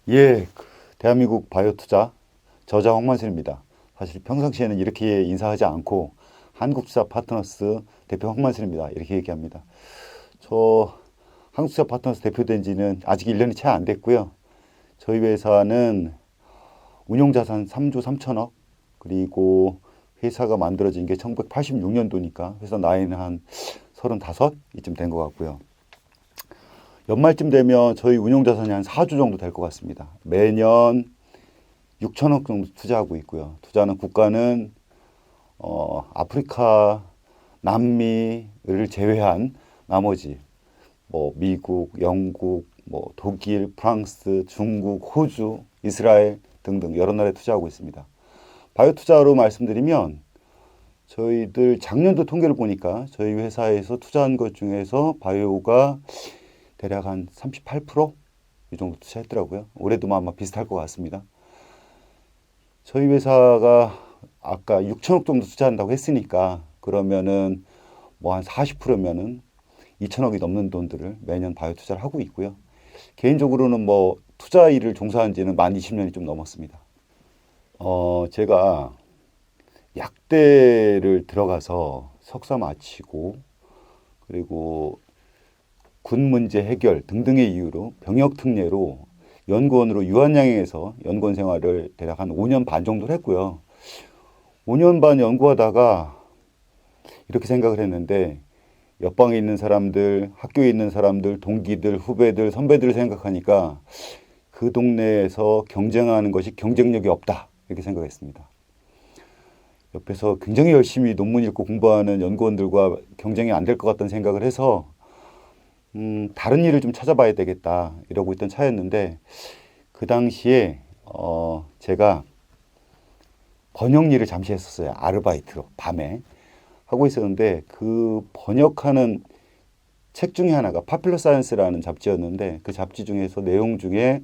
예, 대한민국 바이오 투자 저자 황만순입니다. 사실 평상시에는 이렇게 인사하지 않고 한국투자 파트너스 대표 황만순입니다. 이렇게 얘기합니다. 저 한국투자 파트너스 대표된 지는 아직 1년이 채 안 됐고요. 저희 회사는 운용자산 3조 3천억, 그리고 회사가 만들어진 게 1986년도니까 회사 나이는 한 35 이쯤 된 것 같고요. 연말쯤 되면 저희 운용자산이 한 4조 정도 될 것 같습니다. 매년 6천억 정도 투자하고 있고요. 투자하는 국가는 아프리카, 남미를 제외한 나머지 미국, 영국, 독일, 프랑스, 중국, 호주, 이스라엘 등등 여러 나라에 투자하고 있습니다. 바이오 투자로 말씀드리면 저희들 작년도 통계를 보니까 저희 회사에서 투자한 것 중에서 바이오가 대략 한 38%이 정도 투자했더라고요. 올해도 아마 비슷할 것 같습니다. 저희 회사가 아까 6천억 정도 투자한다고 했으니까 그러면은 한 40%면은 2천억이 넘는 돈들을 매년 바이오 투자를 하고 있고요. 개인적으로는 투자 일을 종사한 지는 만 20년이 좀 넘었습니다. 제가 약대를 들어가서 석사 마치고 그리고 군 문제 해결 등등의 이유로 병역 특례로 연구원으로 유한양행에서 연구원 생활을 대략 한 5년 반 정도를 했고요. 5년 반 연구하다가 이렇게 생각을 했는데 옆방에 있는 사람들, 학교에 있는 사람들, 동기들, 후배들, 선배들을 생각하니까 그 동네에서 경쟁하는 것이 경쟁력이 없다 이렇게 생각했습니다. 옆에서 굉장히 열심히 논문 읽고 공부하는 연구원들과 경쟁이 안 될 것 같다는 생각을 해서 다른 일을 좀 찾아봐야 되겠다 이러고 있던 차였는데 그 당시에 제가 번역 일을 잠시 했었어요. 아르바이트로 밤에 하고 있었는데 그 번역하는 책 중에 하나가 파퓰러 사이언스라는 잡지였는데 그 잡지 중에서 내용 중에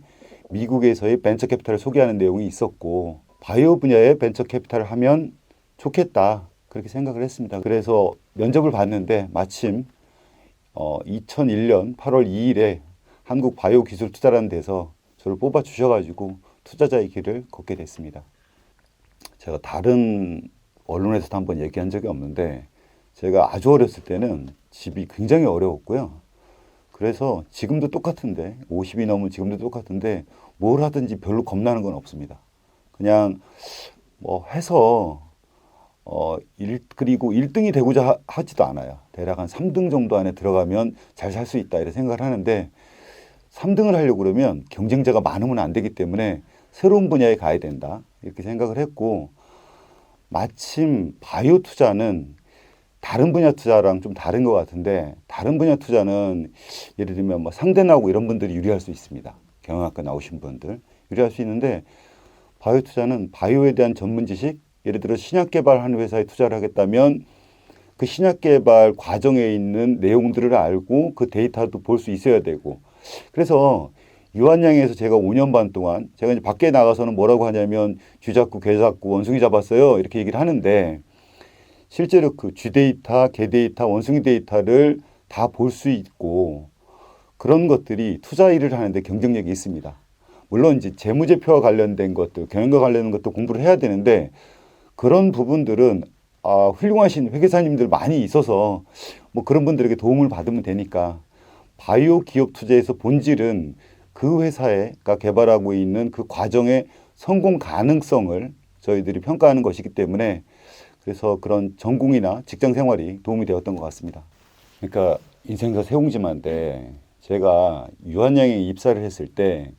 미국에서의 벤처 캐피탈을 소개하는 내용이 있었고 바이오 분야의 벤처 캐피탈을 하면 좋겠다 그렇게 생각을 했습니다. 그래서 면접을 봤는데 마침 2001년 8월 2일에 한국 바이오 기술 투자라는 데서 저를 뽑아 주셔가지고 투자자의 길을 걷게 됐습니다. 제가 다른 언론에서도 한번 얘기한 적이 없는데 제가 아주 어렸을 때는 집이 굉장히 어려웠고요. 그래서 지금도 똑같은데 50이 넘은 지금도 똑같은데 뭘 하든지 별로 겁나는 건 없습니다. 그냥 해서 그리고 1등이 되고자 하지도 않아요. 대략 한 3등 정도 안에 들어가면 잘 살 수 있다 이렇게 생각을 하는데 3등을 하려고 그러면 경쟁자가 많으면 안 되기 때문에 새로운 분야에 가야 된다 이렇게 생각을 했고 마침 바이오 투자는 다른 분야 투자랑 좀 다른 것 같은데 다른 분야 투자는 예를 들면 상대 나오고 이런 분들이 유리할 수 있습니다. 경영학과 나오신 분들 유리할 수 있는데 바이오 투자는 바이오에 대한 전문 지식 예를 들어 신약 개발하는 회사에 투자를 하겠다면 그 신약 개발 과정에 있는 내용들을 알고 그 데이터도 볼 수 있어야 되고 그래서 유한양에서 제가 5년 반 동안 제가 이제 밖에 나가서는 뭐라고 하냐면 쥐 잡고 개 잡고 원숭이 잡았어요 이렇게 얘기를 하는데 실제로 그 쥐 데이터, 개 데이터, 원숭이 데이터를 다 볼 수 있고 그런 것들이 투자 일을 하는데 경쟁력이 있습니다. 물론 이제 재무제표와 관련된 것들, 경영과 관련된 것도 공부를 해야 되는데 그런 부분들은 훌륭하신 회계사님들 많이 있어서 그런 분들에게 도움을 받으면 되니까 바이오 기업 투자에서 본질은 그 회사가 개발하고 있는 그 과정의 성공 가능성을 저희들이 평가하는 것이기 때문에 그래서 그런 전공이나 직장 생활이 도움이 되었던 것 같습니다. 그러니까 인생사 세옹지마인데 제가 유한양에 입사를 했을 때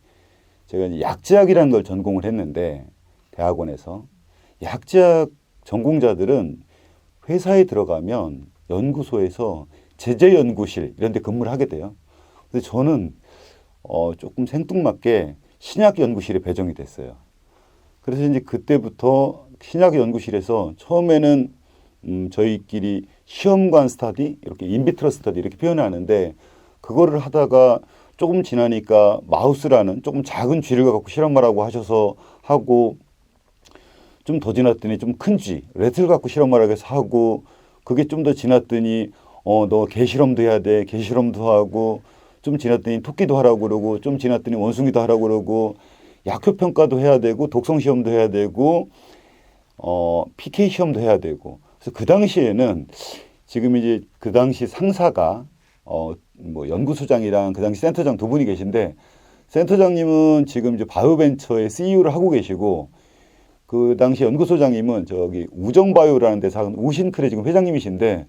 제가 이제 약제학이라는 걸 전공을 했는데 대학원에서 약제학 전공자들은 회사에 들어가면 연구소에서 제재연구실 이런 데 근무를 하게 돼요. 근데 저는 조금 생뚱맞게 신약연구실에 배정이 됐어요. 그래서 이제 그때부터 신약연구실에서 처음에는 저희끼리 시험관 스터디 이렇게 인비트로 스터디 이렇게 표현하는데 그거를 하다가 조금 지나니까 마우스라는 조금 작은 쥐를 갖고 실험을 하고 하셔서 하고 좀 더 지났더니 좀 큰 쥐, 렛을 갖고 실험을 하게 해서 하고 그게 좀 더 지났더니 너 개 실험도 해야 돼. 개 실험도 하고 좀 지났더니 토끼도 하라고 그러고 좀 지났더니 원숭이도 하라고 그러고 약효 평가도 해야 되고 독성 시험도 해야 되고 PK 시험도 해야 되고. 그래서 그 당시에는 지금 이제 그 당시 상사가 뭐 연구소장이랑 그 당시 센터장 두 분이 계신데, 센터장님은 지금 이제 바이오벤처의 CEO를 하고 계시고, 그 당시 연구소장님은 저기 우정바이오라는 데서 하는 우신클의 지금 회장님이신데,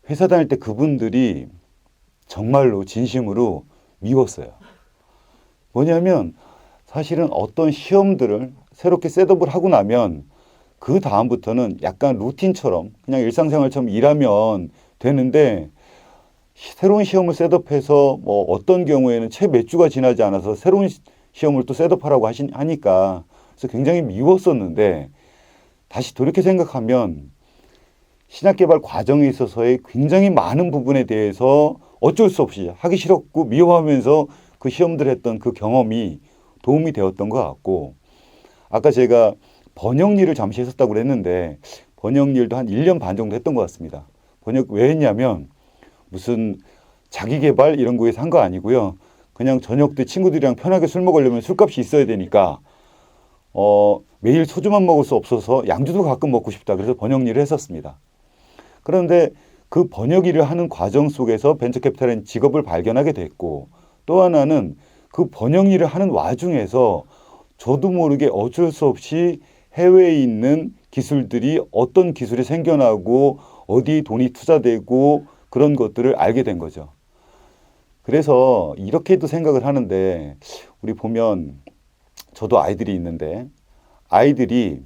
회사 다닐 때 그분들이 정말로 진심으로 미웠어요. 뭐냐면 사실은 어떤 시험들을 새롭게 셋업을 하고 나면 그 다음부터는 약간 루틴처럼 그냥 일상생활처럼 일하면 되는데, 새로운 시험을 셋업해서 뭐 어떤 경우에는 채 몇 주가 지나지 않아서 새로운 시험을 또 셋업하라고 하니까, 그래서 굉장히 미웠었는데, 다시 돌이켜 생각하면 신약 개발 과정에 있어서의 굉장히 많은 부분에 대해서 어쩔 수 없이 하기 싫었고 미워하면서 그 시험들 했던 그 경험이 도움이 되었던 것 같고, 아까 제가 번역 일을 잠시 했었다고 그랬는데, 번역 일도 한 1년 반 정도 했던 것 같습니다. 번역 왜 했냐면 무슨 자기 개발 이런 거에서 한 거 아니고요. 그냥 저녁 때 친구들이랑 편하게 술 먹으려면 술값이 있어야 되니까 매일 소주만 먹을 수 없어서 양주도 가끔 먹고 싶다. 그래서 번역 일을 했었습니다. 그런데 그 번역 일을 하는 과정 속에서 벤처캐피탈인 직업을 발견하게 됐고, 또 하나는 그 번역 일을 하는 와중에서 저도 모르게 어쩔 수 없이 해외에 있는 기술들이 어떤 기술이 생겨나고 어디 돈이 투자되고 그런 것들을 알게 된 거죠. 그래서 이렇게도 생각을 하는데, 우리 보면 저도 아이들이 있는데 아이들이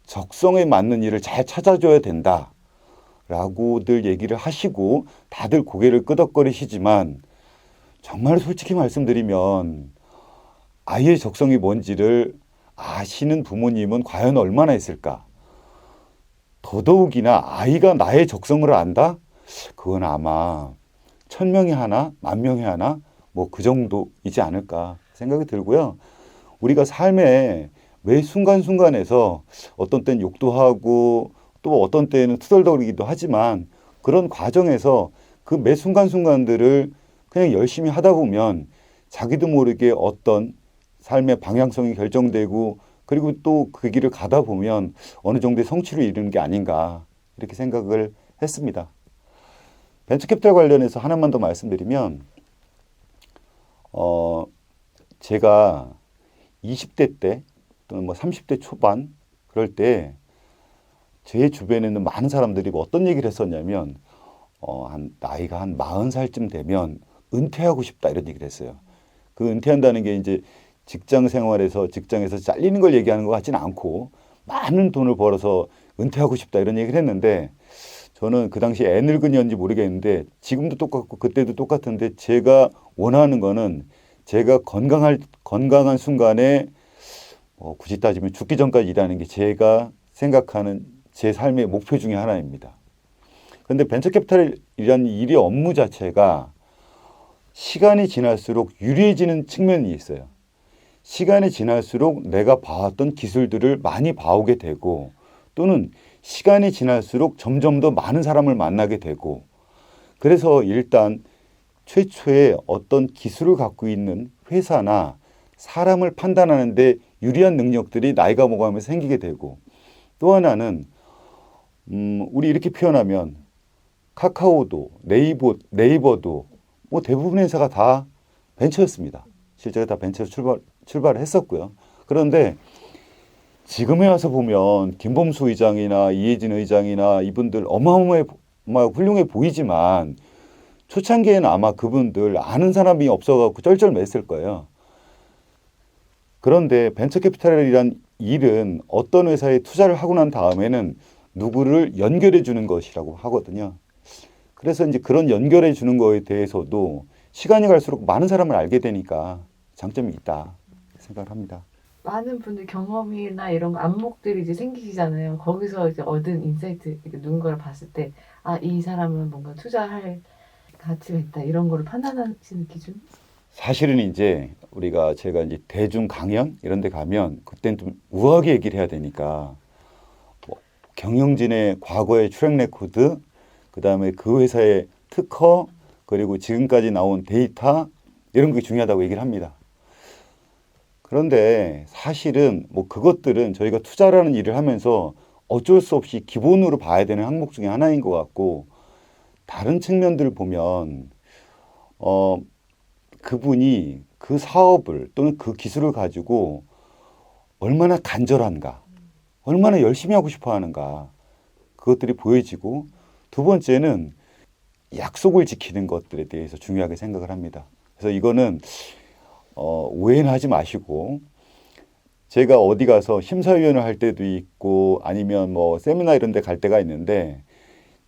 적성에 맞는 일을 잘 찾아줘야 된다라고들 얘기를 하시고 다들 고개를 끄덕거리시지만, 정말 솔직히 말씀드리면 아이의 적성이 뭔지를 아시는 부모님은 과연 얼마나 있을까? 더더욱이나 아이가 나의 적성을 안다? 그건 아마 1000명이 하나, 10,000명이 하나, 뭐 그 정도이지 않을까 생각이 들고요. 우리가 삶에 매 순간순간에서 어떤 때는 욕도 하고 또 어떤 때는 투덜거리기도 하지만, 그런 과정에서 그 매 순간순간들을 그냥 열심히 하다 보면 자기도 모르게 어떤 삶의 방향성이 결정되고, 그리고 또 그 길을 가다 보면 어느 정도의 성취를 이루는 게 아닌가, 이렇게 생각을 했습니다. 벤처캐피탈 관련해서 하나만 더 말씀드리면, 제가 20대 때 또는 뭐 30대 초반 그럴 때 제 주변에 있는 많은 사람들이 뭐 어떤 얘기를 했었냐면, 나이가 한 40살쯤 되면 은퇴하고 싶다, 이런 얘기를 했어요. 그 은퇴한다는 게 이제 직장 생활에서 직장에서 잘리는 걸 얘기하는 것 같지는 않고, 많은 돈을 벌어서 은퇴하고 싶다, 이런 얘기를 했는데, 저는 그 당시 애늙은이었는지 모르겠는데 지금도 똑같고 그때도 똑같은데, 제가 원하는 거는 제가 건강한 순간에 굳이 따지면 죽기 전까지 일하는 게 제가 생각하는 제 삶의 목표 중에 하나입니다. 그런데 벤처캐피탈이라는 일의 업무 자체가 시간이 지날수록 유리해지는 측면이 있어요. 시간이 지날수록 내가 봐왔던 기술들을 많이 봐오게 되고, 또는 시간이 지날수록 점점 더 많은 사람을 만나게 되고, 그래서 일단 최초에 어떤 기술을 갖고 있는 회사나 사람을 판단하는 데 유리한 능력들이 나이가 먹어가면서 생기게 되고, 또 하나는 우리 이렇게 표현하면 카카오도 네이버도 뭐 대부분의 회사가 다 벤처였습니다. 실제로 다 벤처로 출발을 했었고요. 그런데 지금에 와서 보면 김범수 의장이나 이해진 의장이나 이분들 훌륭해 보이지만, 초창기에는 아마 그분들 아는 사람이 없어갖고 쩔쩔맸을 거예요. 그런데 벤처캐피탈이란 일은 어떤 회사에 투자를 하고 난 다음에는 누구를 연결해 주는 것이라고 하거든요. 그래서 이제 그런 연결해 주는 거에 대해서도 시간이 갈수록 많은 사람을 알게 되니까 장점이 있다 생각을 합니다. 많은 분들 경험이나 이런 안목들이 이제 생기시잖아요. 거기서 이제 얻은 인사이트, 누군가를 봤을 때, 이 사람은 뭔가 투자할 가치가 있다, 이런 거를 판단하시는 기준? 사실은 이제 제가 이제 대중 강연 이런 데 가면 그때는 좀 우아하게 얘기를 해야 되니까, 뭐 경영진의 과거의 트랙 레코드, 그다음에 그 회사의 특허, 그리고 지금까지 나온 데이터, 이런 게 중요하다고 얘기를 합니다. 그런데 사실은 뭐 그것들은 저희가 투자라는 일을 하면서 어쩔 수 없이 기본으로 봐야 되는 항목 중에 하나인 것 같고, 다른 측면들을 보면 그분이 그 사업을 또는 그 기술을 가지고 얼마나 간절한가, 얼마나 열심히 하고 싶어 하는가, 그것들이 보여지고, 두 번째는 약속을 지키는 것들에 대해서 중요하게 생각을 합니다. 그래서 이거는 오해는 하지 마시고, 제가 어디 가서 심사위원을 할 때도 있고 아니면 뭐 세미나 이런 데 갈 때가 있는데,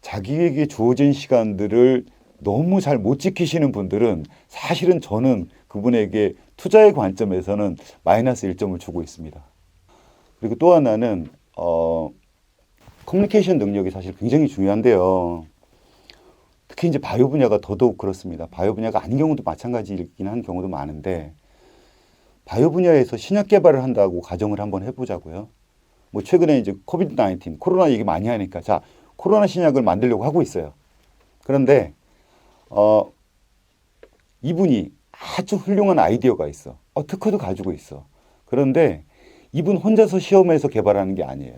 자기에게 주어진 시간들을 너무 잘 못 지키시는 분들은 사실은 저는 그분에게 투자의 관점에서는 마이너스 1점을 주고 있습니다. 그리고 또 하나는 커뮤니케이션 능력이 사실 굉장히 중요한데요. 특히 이제 바이오 분야가 더더욱 그렇습니다. 바이오 분야가 아닌 경우도 마찬가지이긴 한 경우도 많은데, 바이오 분야에서 신약 개발을 한다고 가정을 한번 해보자고요. 뭐 최근에 이제 코비드 19 코로나 얘기 많이 하니까, 자, 코로나 신약을 만들려고 하고 있어요. 그런데 이분이 아주 훌륭한 아이디어가 있어. 특허도 가지고 있어. 그런데 이분 혼자서 시험에서 개발하는 게 아니에요.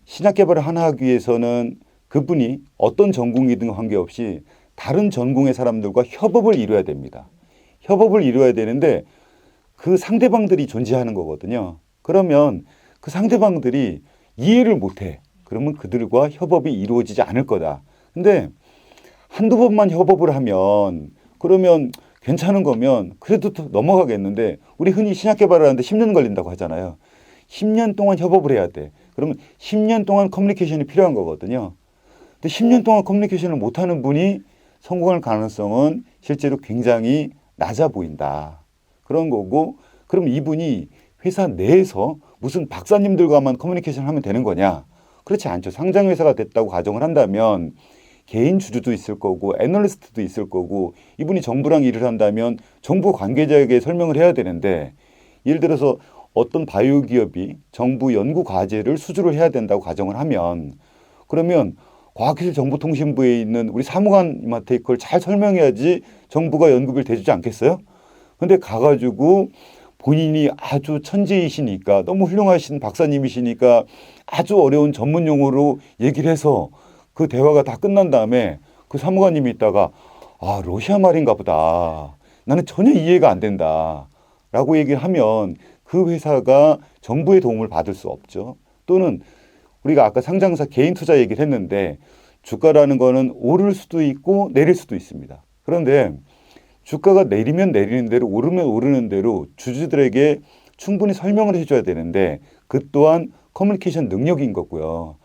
신약 개발을 하나 하기 위해서는 그분이 어떤 전공이든 관계없이 다른 전공의 사람들과 협업을 이루어야 됩니다. 협업을 이루어야 되는데 그 상대방들이 존재하는 거거든요. 그러면 그 상대방들이 이해를 못해. 그러면 그들과 협업이 이루어지지 않을 거다. 근데 한두 번만 협업을 하면, 그러면 괜찮은 거면 그래도 또 넘어가겠는데, 우리 흔히 신약 개발을 하는데 10년 걸린다고 하잖아요. 10년 동안 협업을 해야 돼. 그러면 10년 동안 커뮤니케이션이 필요한 거거든요. 근데 10년 동안 커뮤니케이션을 못하는 분이 성공할 가능성은 실제로 굉장히 낮아 보인다. 그런 거고, 그럼 이분이 회사 내에서 무슨 박사님들과만 커뮤니케이션 하면 되는 거냐? 그렇지 않죠. 상장회사가 됐다고 가정을 한다면 개인 주주도 있을 거고 애널리스트도 있을 거고, 이분이 정부랑 일을 한다면 정부 관계자에게 설명을 해야 되는데, 예를 들어서 어떤 바이오 기업이 정부 연구 과제를 수주를 해야 된다고 가정을 하면, 그러면 과학기술정보통신부에 있는 우리 사무관님한테 그걸 잘 설명해야지 정부가 연구비를 대주지 않겠어요? 근데 가가지고 본인이 아주 천재이시니까, 너무 훌륭하신 박사님이시니까 아주 어려운 전문 용어로 얘기를 해서 그 대화가 다 끝난 다음에 그 사무관님이 있다가, 아, 러시아 말인가 보다. 나는 전혀 이해가 안 된다. 라고 얘기를 하면 그 회사가 정부의 도움을 받을 수 없죠. 또는 우리가 아까 상장사 개인 투자 얘기를 했는데, 주가라는 거는 오를 수도 있고 내릴 수도 있습니다. 그런데 주가가 내리면 내리는 대로, 오르면 오르는 대로 주주들에게 충분히 설명을 해줘야 되는데, 그 또한 커뮤니케이션 능력인 거고요.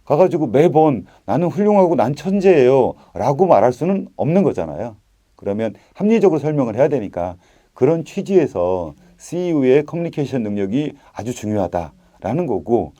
가가지고 매번 나는 훌륭하고 난 천재예요 라고 말할 수는 없는 거잖아요. 그러면 합리적으로 설명을 해야 되니까, 그런 취지에서 CEO의 커뮤니케이션 능력이 아주 중요하다라는 거고,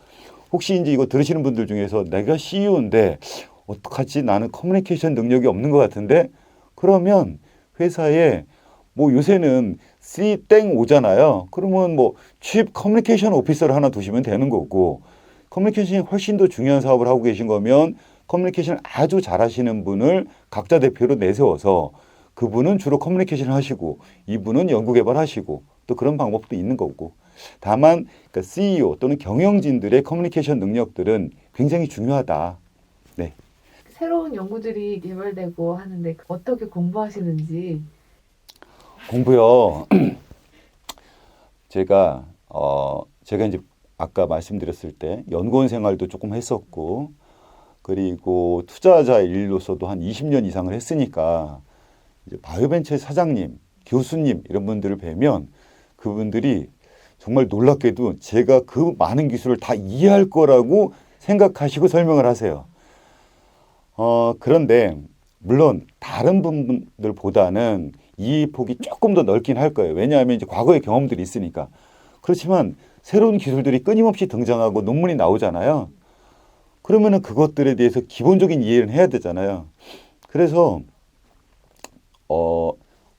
혹시 이제 이거 들으시는 분들 중에서 내가 CEO인데 어떡하지? 나는 커뮤니케이션 능력이 없는 것 같은데? 그러면 회사에 뭐 요새는 C 땡 오잖아요. 그러면 뭐 칩 커뮤니케이션 오피서를 하나 두시면 되는 거고, 커뮤니케이션이 훨씬 더 중요한 사업을 하고 계신 거면 커뮤니케이션을 아주 잘하시는 분을 각자 대표로 내세워서 그분은 주로 커뮤니케이션을 하시고 이분은 연구개발 하시고, 또 그런 방법도 있는 거고. 다만 그러니까 CEO 또는 경영진들의 커뮤니케이션 능력들은 굉장히 중요하다. 네. 새로운 연구들이 개발되고 하는데 어떻게 공부하시는지. 공부요. 제가 이제 아까 말씀드렸을 때 연구원 생활도 조금 했었고, 그리고 투자자 일로서도 한 20년 이상을 했으니까, 이제 바이오벤처의 사장님, 교수님 이런 분들을 뵈면 그분들이 정말 놀랍게도 제가 그 많은 기술을 다 이해할 거라고 생각하시고 설명을 하세요. 그런데 물론 다른 분들보다는 이해 폭이 조금 더 넓긴 할 거예요. 왜냐하면 이제 과거의 경험들이 있으니까. 그렇지만 새로운 기술들이 끊임없이 등장하고 논문이 나오잖아요. 그러면은 그것들에 대해서 기본적인 이해를 해야 되잖아요. 그래서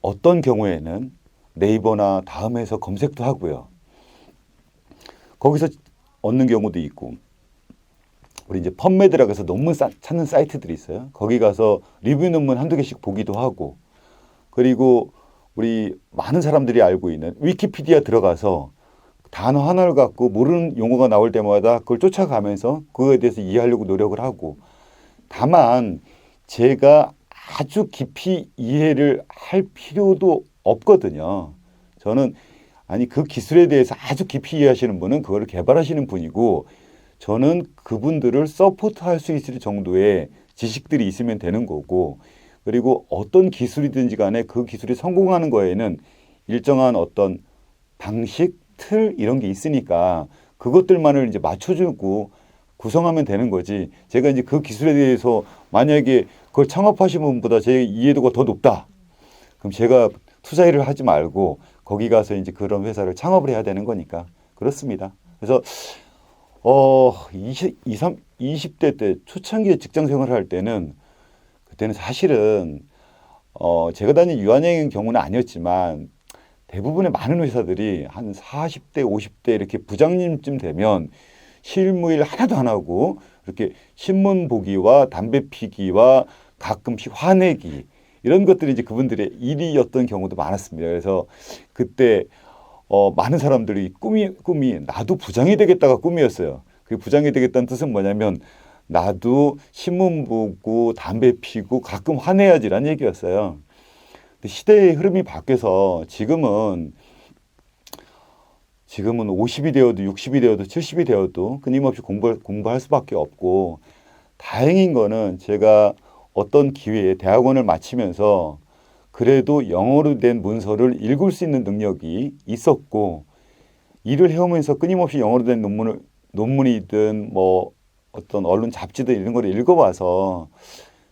어떤 경우에는 네이버나 다음에서 검색도 하고요. 거기서 얻는 경우도 있고, 우리 이제 펀메드라 해서 논문 찾는 사이트들이 있어요. 거기 가서 리뷰 논문 한두 개씩 보기도 하고, 그리고 우리 많은 사람들이 알고 있는 위키피디아 들어가서 단어 하나를 갖고 모르는 용어가 나올 때마다 그걸 쫓아가면서 그거에 대해서 이해하려고 노력을 하고, 다만 제가 아주 깊이 이해를 할 필요도 없거든요. 저는 아니 그 기술에 대해서 아주 깊이 이해하시는 분은 그거를 개발하시는 분이고, 저는 그분들을 서포트할 수 있을 정도의 지식들이 있으면 되는 거고, 그리고 어떤 기술이든지 간에 그 기술이 성공하는 거에는 일정한 어떤 방식, 틀 이런 게 있으니까 그것들만을 이제 맞춰주고 구성하면 되는 거지. 제가 이제 그 기술에 대해서 만약에 그걸 창업하신 분보다 제 이해도가 더 높다, 그럼 제가 투자 일을 하지 말고 거기 가서 이제 그런 회사를 창업을 해야 되는 거니까 그렇습니다. 그래서 20대 때 초창기에 직장 생활을 할 때는, 그때는 사실은 제가 다닌 유한양의 경우는 아니었지만 대부분의 많은 회사들이 한 40대, 50대 이렇게 부장님쯤 되면 실무일 하나도 안 하고 이렇게 신문 보기와 담배 피기와 가끔씩 화내기 이런 것들이 이제 그분들의 일이었던 경우도 많았습니다. 그래서 그때 많은 사람들이 꿈이 나도 부장이 되겠다가 꿈이었어요. 그 부장이 되겠다는 뜻은 뭐냐면 나도 신문 보고 담배 피고 가끔 화내야지라는 얘기였어요. 근데 시대의 흐름이 바뀌어서 지금은 50이 되어도 60이 되어도 70이 되어도 끊임없이 공부할 수밖에 없고, 다행인 거는 제가 어떤 기회에 대학원을 마치면서 그래도 영어로 된 문서를 읽을 수 있는 능력이 있었고, 일을 해오면서 끊임없이 영어로 된 논문이든 뭐 어떤 언론 잡지든 이런 걸 읽어봐서,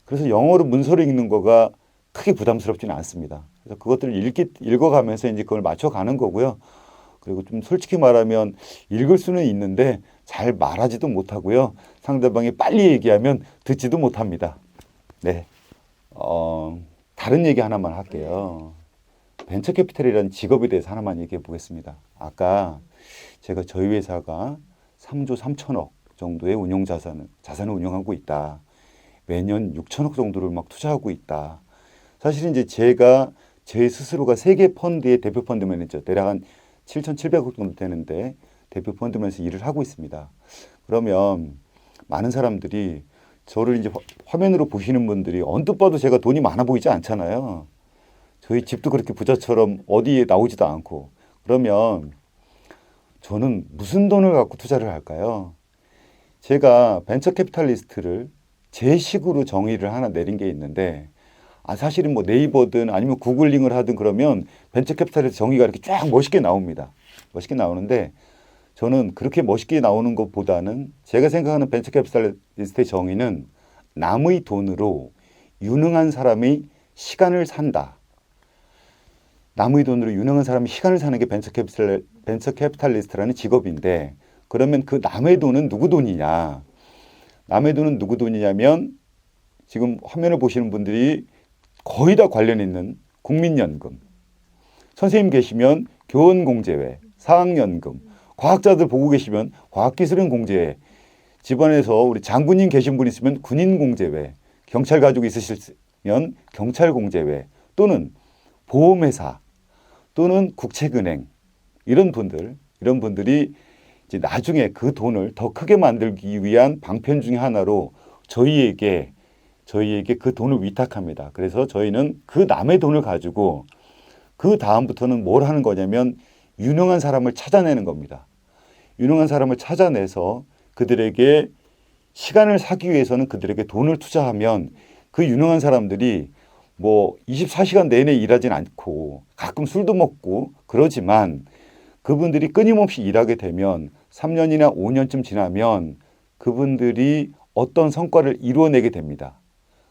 그래서 영어로 문서를 읽는 거가 크게 부담스럽지는 않습니다. 그래서 그것들을 읽어가면서 이제 그걸 맞춰가는 거고요. 그리고 좀 솔직히 말하면 읽을 수는 있는데 잘 말하지도 못하고요. 상대방이 빨리 얘기하면 듣지도 못합니다. 네. 다른 얘기 하나만 할게요. 벤처캐피탈이라는 직업에 대해서 하나만 얘기해 보겠습니다. 아까 제가 저희 회사가 3조 3천억 정도의 자산을 운영하고 있다. 매년 6천억 정도를 막 투자하고 있다. 사실은 이제 제가 제 스스로가 세계 펀드의 대표 펀드 매니저, 대략 한 7,700억 정도 되는데 대표 펀드면서 일을 하고 있습니다. 그러면 많은 사람들이 저를 이제 화면으로 보시는 분들이 언뜻 봐도 제가 돈이 많아 보이지 않잖아요. 저희 집도 그렇게 부자처럼 어디에 나오지도 않고. 그러면 저는 무슨 돈을 갖고 투자를 할까요? 제가 벤처 캐피탈리스트를 제 식으로 정의를 하나 내린 게 있는데, 사실은 뭐 네이버든 아니면 구글링을 하든 그러면 벤처 캐피탈리스트 정의가 이렇게 쫙 멋있게 나옵니다. 멋있게 나오는데, 저는 그렇게 멋있게 나오는 것보다는 제가 생각하는 벤처 캐피탈리스트의 정의는 남의 돈으로 유능한 사람의 시간을 산다. 남의 돈으로 유능한 사람이 시간을 사는 게 벤처 캐피탈리스트라는 직업인데, 그러면 그 남의 돈은 누구 돈이냐? 남의 돈은 누구 돈이냐면 지금 화면을 보시는 분들이 거의 다 관련 있는 국민연금, 선생님 계시면 교원공제회, 사학연금, 과학자들 보고 계시면 과학기술인공제회, 집안에서 우리 장군님 계신 분 있으면 군인공제회, 경찰 가족 있으시면 경찰공제회, 또는 보험회사, 또는 국책은행, 이런 분들이 이제 나중에 그 돈을 더 크게 만들기 위한 방편 중에 하나로 저희에게 그 돈을 위탁합니다. 그래서 저희는 그 남의 돈을 가지고 그 다음부터는 뭘 하는 거냐면 유능한 사람을 찾아내는 겁니다. 유능한 사람을 찾아내서 그들에게 시간을 사기 위해서는 그들에게 돈을 투자하면 그 유능한 사람들이 뭐 24시간 내내 일하진 않고 가끔 술도 먹고 그러지만, 그분들이 끊임없이 일하게 되면 3년이나 5년쯤 지나면 그분들이 어떤 성과를 이루어내게 됩니다.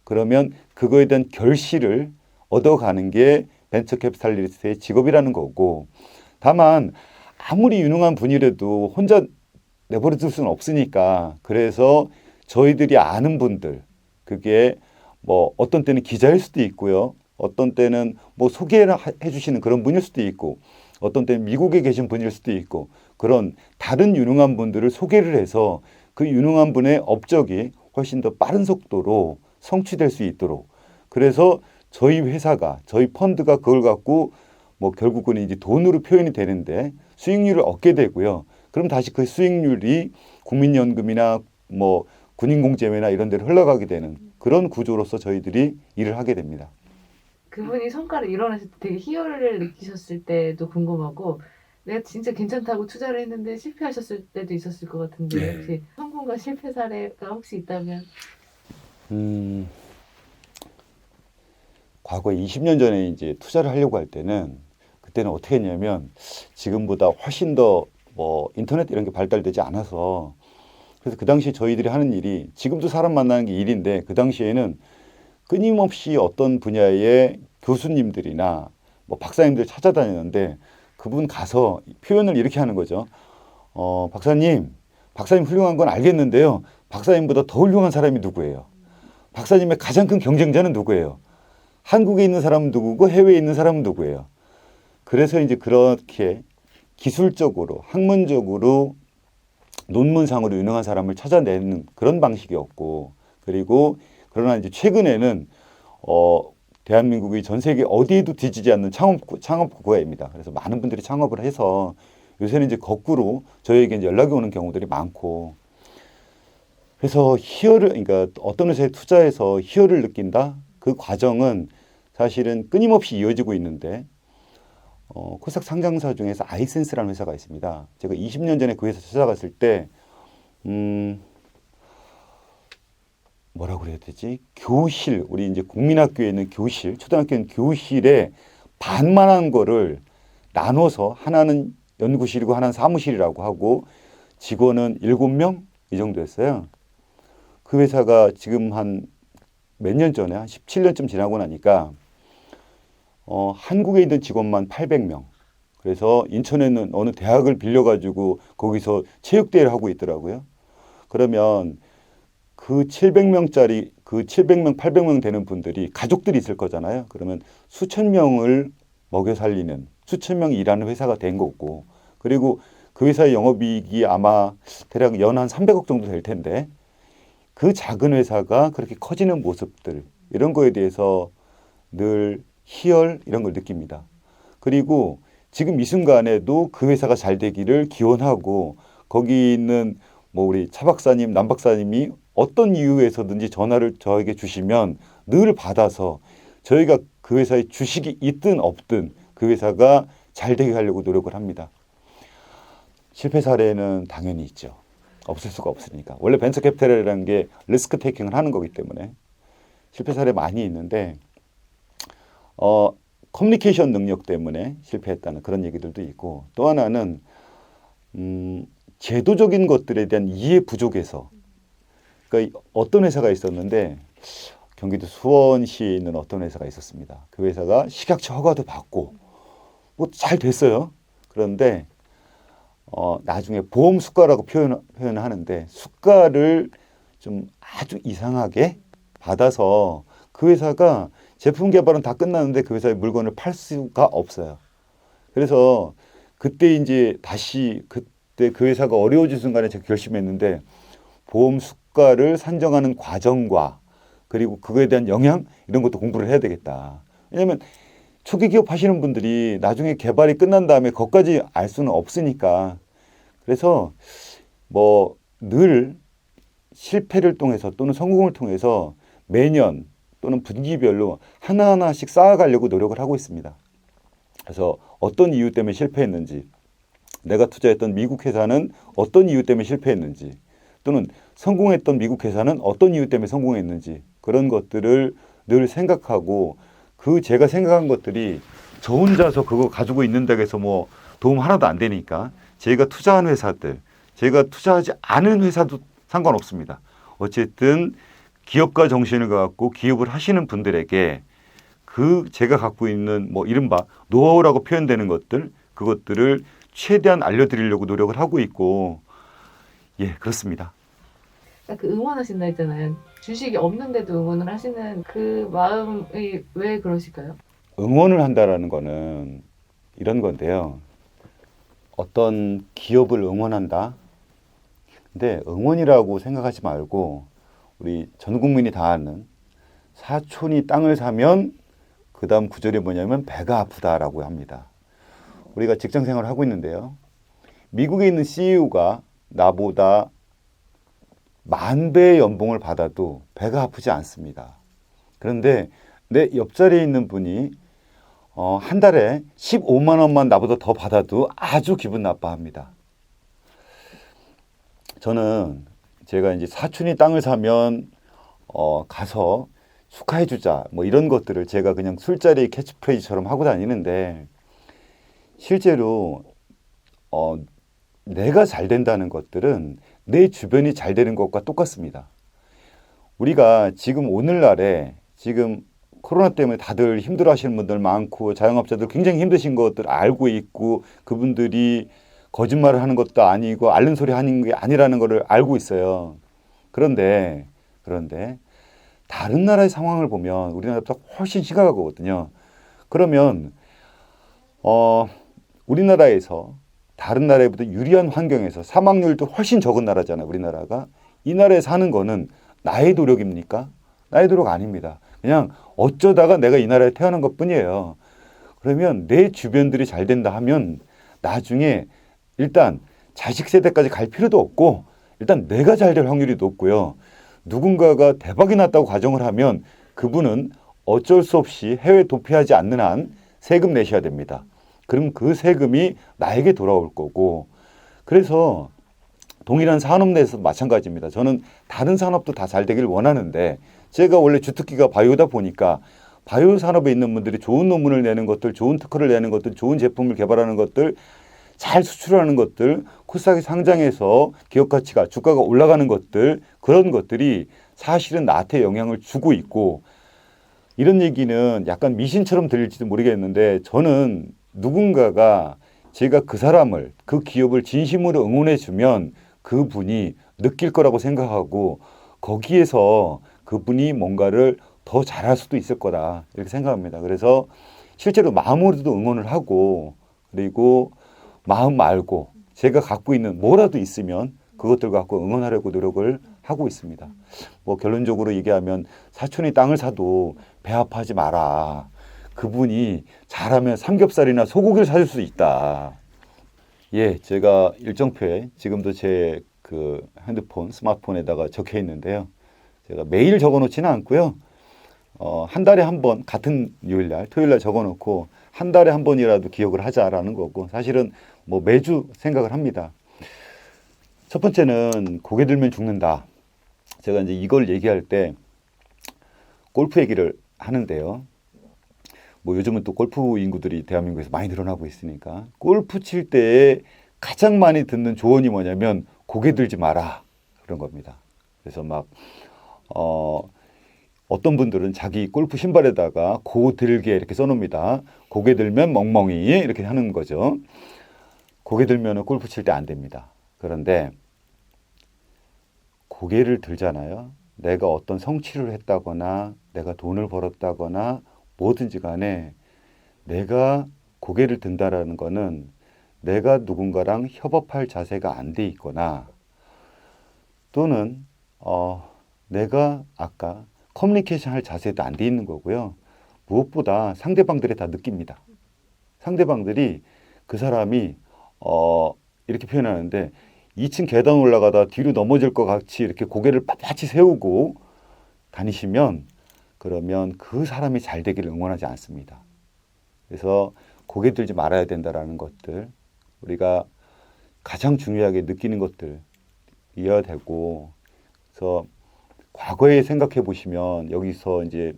그러면 그거에 대한 결실을 얻어가는 게 벤처 캐피탈리스트의 직업이라는 거고, 다만 아무리 유능한 분이라도 혼자 내버려 둘 수는 없으니까, 그래서 저희들이 아는 분들, 그게 뭐 어떤 때는 기자일 수도 있고요, 어떤 때는 뭐 소개를 해주시는 그런 분일 수도 있고, 어떤 때는 미국에 계신 분일 수도 있고, 그런 다른 유능한 분들을 소개를 해서 그 유능한 분의 업적이 훨씬 더 빠른 속도로 성취될 수 있도록, 그래서 저희 회사가, 저희 펀드가 그걸 갖고 뭐 결국은 이제 돈으로 표현이 되는데 수익률을 얻게 되고요. 그럼 다시 그 수익률이 국민연금이나 뭐 군인공제회나 이런 데로 흘러가게 되는 그런 구조로서 저희들이 일을 하게 됩니다. 그분이 성과를 이뤄냈을 때 되게 희열을 느끼셨을 때도 궁금하고 내가 진짜 괜찮다고 투자를 했는데 실패하셨을 때도 있었을 것 같은데 네. 혹시 성공과 실패 사례가 혹시 있다면 음, 과거 20년 전에 이제 투자를 하려고 할 때는 그때는 어떻게 했냐면 지금보다 훨씬 더 뭐 인터넷 이런 게 발달되지 않아서 그래서 그 당시에 저희들이 하는 일이 지금도 사람 만나는 게 일인데 그 당시에는 끊임없이 어떤 분야의 교수님들이나 뭐 박사님들 찾아다니는데 그분 가서 표현을 이렇게 하는 거죠. 박사님 훌륭한 건 알겠는데요. 박사님보다 더 훌륭한 사람이 누구예요? 박사님의 가장 큰 경쟁자는 누구예요? 한국에 있는 사람은 누구고 해외에 있는 사람은 누구예요? 그래서 이제 그렇게 기술적으로 학문적으로 논문상으로 유능한 사람을 찾아내는 그런 방식이었고 그리고 그러나 이제 최근에는 대한민국이 전 세계 어디에도 뒤지지 않는 창업 국가입니다. 그래서 많은 분들이 창업을 해서 요새는 이제 거꾸로 저희에게 이제 연락이 오는 경우들이 많고 그래서 그러니까 어떤 회사에 투자해서 희열을 느낀다? 그 과정은 사실은 끊임없이 이어지고 있는데 코스닥 상장사 중에서 아이센스라는 회사가 있습니다. 제가 20년 전에 그 회사 찾아갔을 때 뭐라고 그래야 되지? 교실, 우리 이제 국민학교에 있는 교실, 초등학교에 있는 교실에 반만한 거를 나눠서 하나는 연구실이고 하나는 사무실이라고 하고 직원은 7명 이 정도였어요. 그 회사가 지금 한 몇 년 전에 한 17년쯤 지나고 나니까 한국에 있는 직원만 800명. 그래서 인천에는 어느 대학을 빌려가지고 거기서 체육대회를 하고 있더라고요. 그러면 그 700명짜리 그 700명, 800명 되는 분들이 가족들이 있을 거잖아요. 그러면 수천 명을 먹여 살리는 수천 명이 일하는 회사가 된 거고 그리고 그 회사의 영업이익이 아마 대략 연 한 300억 정도 될 텐데 그 작은 회사가 그렇게 커지는 모습들 이런 거에 대해서 늘 희열 이런 걸 느낍니다. 그리고 지금 이 순간에도 그 회사가 잘 되기를 기원하고 거기 있는 뭐 우리 차 박사님, 남 박사님이 어떤 이유에서든지 전화를 저에게 주시면 늘 받아서 저희가 그 회사에 주식이 있든 없든 그 회사가 잘 되게 하려고 노력을 합니다. 실패 사례는 당연히 있죠. 없을 수가 없으니까. 원래 벤처 캐피탈이라는 게 리스크 테이킹을 하는 거기 때문에 실패 사례 많이 있는데 커뮤니케이션 능력 때문에 실패했다는 그런 얘기들도 있고 또 하나는 제도적인 것들에 대한 이해 부족에서 그러니까 어떤 회사가 있었는데 경기도 수원시에 있는 어떤 회사가 있었습니다. 그 회사가 식약처 허가도 받고 뭐 잘 됐어요. 그런데 나중에 보험 수가라고 표현을 하는데 수가를 좀 아주 이상하게 받아서 그 회사가 제품 개발은 다 끝났는데 그 회사의 물건을 팔 수가 없어요. 그래서 그때 이제 다시 그때 그 회사가 어려워진 순간에 제가 결심했는데 보험 수가를 산정하는 과정과 그리고 그거에 대한 영향 이런 것도 공부를 해야 되겠다. 왜냐하면 초기 기업 하시는 분들이 나중에 개발이 끝난 다음에 그것까지 알 수는 없으니까 그래서 뭐 늘 실패를 통해서 또는 성공을 통해서 매년 또는 분기별로 하나하나씩 쌓아가려고 노력을 하고 있습니다. 그래서 어떤 이유 때문에 실패했는지 내가 투자했던 미국 회사는 어떤 이유 때문에 실패했는지 또는 성공했던 미국 회사는 어떤 이유 때문에 성공했는지 그런 것들을 늘 생각하고 그 제가 생각한 것들이 저 혼자서 그거 가지고 있는다고 해서 뭐 도움 하나도 안 되니까 제가 투자한 회사들 제가 투자하지 않은 회사도 상관없습니다. 어쨌든 기업가 정신을 갖고 기업을 하시는 분들에게 그 제가 갖고 있는 뭐 이른바 노하우라고 표현되는 것들 그것들을 최대한 알려드리려고 노력을 하고 있고 예 그렇습니다. 그 응원하신다 했잖아요. 주식이 없는데도 응원을 하시는 그 마음이 왜 그러실까요? 응원을 한다라는 거는 이런 건데요. 어떤 기업을 응원한다. 근데 응원이라고 생각하지 말고 우리 전 국민이 다 아는 사촌이 땅을 사면 그 다음 구절이 뭐냐면 배가 아프다라고 합니다. 우리가 직장 생활을 하고 있는데요. 미국에 있는 CEO가 나보다 10,000배의 연봉을 받아도 배가 아프지 않습니다. 그런데 내 옆자리에 있는 분이 한 달에 15만 원만 나보다 더 받아도 아주 기분 나빠합니다. 저는 제가 이제 사촌이 땅을 사면 가서 축하해 주자 뭐 이런 것들을 제가 그냥 술자리 캐치프레이즈처럼 하고 다니는데 실제로 내가 잘 된다는 것들은 내 주변이 잘 되는 것과 똑같습니다. 우리가 지금 오늘날에 지금 코로나 때문에 다들 힘들어 하시는 분들 많고 자영업자들 굉장히 힘드신 것들 알고 있고 그분들이 거짓말을 하는 것도 아니고 앓는 소리 하는 게 아니라는 것을 알고 있어요. 그런데 다른 나라의 상황을 보면 우리나라보다 훨씬 심각하거든요. 그러면 우리나라에서 다른 나라보다 유리한 환경에서 사망률도 훨씬 적은 나라잖아요. 우리나라가. 이 나라에 사는 거는 나의 노력입니까? 나의 노력 아닙니다. 그냥 어쩌다가 내가 이 나라에 태어난 것뿐이에요. 그러면 내 주변들이 잘 된다 하면 나중에 일단 자식 세대까지 갈 필요도 없고 일단 내가 잘 될 확률이 높고요. 누군가가 대박이 났다고 가정을 하면 그분은 어쩔 수 없이 해외 도피하지 않는 한 세금 내셔야 됩니다. 그럼 그 세금이 나에게 돌아올 거고 그래서 동일한 산업 내에서 마찬가지입니다. 저는 다른 산업도 다 잘 되길 원하는데 제가 원래 주특기가 바이오다 보니까 바이오 산업에 있는 분들이 좋은 논문을 내는 것들, 좋은 특허를 내는 것들, 좋은 제품을 개발하는 것들, 잘 수출하는 것들, 코스닥에 상장해서 기업 가치가 주가가 올라가는 것들 그런 것들이 사실은 나한테 영향을 주고 있고 이런 얘기는 약간 미신처럼 들릴지도 모르겠는데 저는 누군가가 제가 그 사람을 그 기업을 진심으로 응원해 주면 그분이 느낄 거라고 생각하고 거기에서 그분이 뭔가를 더 잘할 수도 있을 거다 이렇게 생각합니다. 그래서 실제로 마음으로도 응원을 하고 그리고 마음 말고 제가 갖고 있는 뭐라도 있으면 그것들 갖고 응원하려고 노력을 하고 있습니다. 뭐 결론적으로 얘기하면 사촌이 땅을 사도 배 아파하지 마라. 그분이 잘하면 삼겹살이나 소고기를 사줄 수 있다. 예, 제가 일정표에 지금도 제 그 핸드폰, 스마트폰에다가 적혀 있는데요. 제가 매일 적어 놓지는 않고요. 한 달에 한 번 같은 요일날, 토요일날 적어 놓고 한 달에 한 번이라도 기억을 하자라는 거고 사실은 뭐 매주 생각을 합니다. 첫 번째는 고개 들면 죽는다. 제가 이제 이걸 얘기할 때 골프 얘기를 하는데요. 뭐 요즘은 또 골프 인구들이 대한민국에서 많이 늘어나고 있으니까 골프 칠 때 가장 많이 듣는 조언이 뭐냐면 고개 들지 마라 그런 겁니다. 그래서 막 어떤 분들은 자기 골프 신발에다가 고 들게 이렇게 써놓습니다. 고개 들면 멍멍이 이렇게 하는 거죠. 고개 들면 골프 칠 때 안 됩니다. 그런데 고개를 들잖아요. 내가 어떤 성취를 했다거나 내가 돈을 벌었다거나 뭐든지 간에 내가 고개를 든다라는 거는 내가 누군가랑 협업할 자세가 안 돼 있거나 또는 내가 아까 커뮤니케이션 할 자세도 안 돼 있는 거고요. 무엇보다 상대방들이 다 느낍니다. 상대방들이 그 사람이 이렇게 표현하는데 2층 계단 올라가다 뒤로 넘어질 것 같이 이렇게 고개를 빳빳이 세우고 다니시면 그러면 그 사람이 잘 되기를 응원하지 않습니다. 그래서 고개 들지 말아야 된다라는 것들 우리가 가장 중요하게 느끼는 것들이어야 되고 그래서 과거에 생각해 보시면 여기서 이제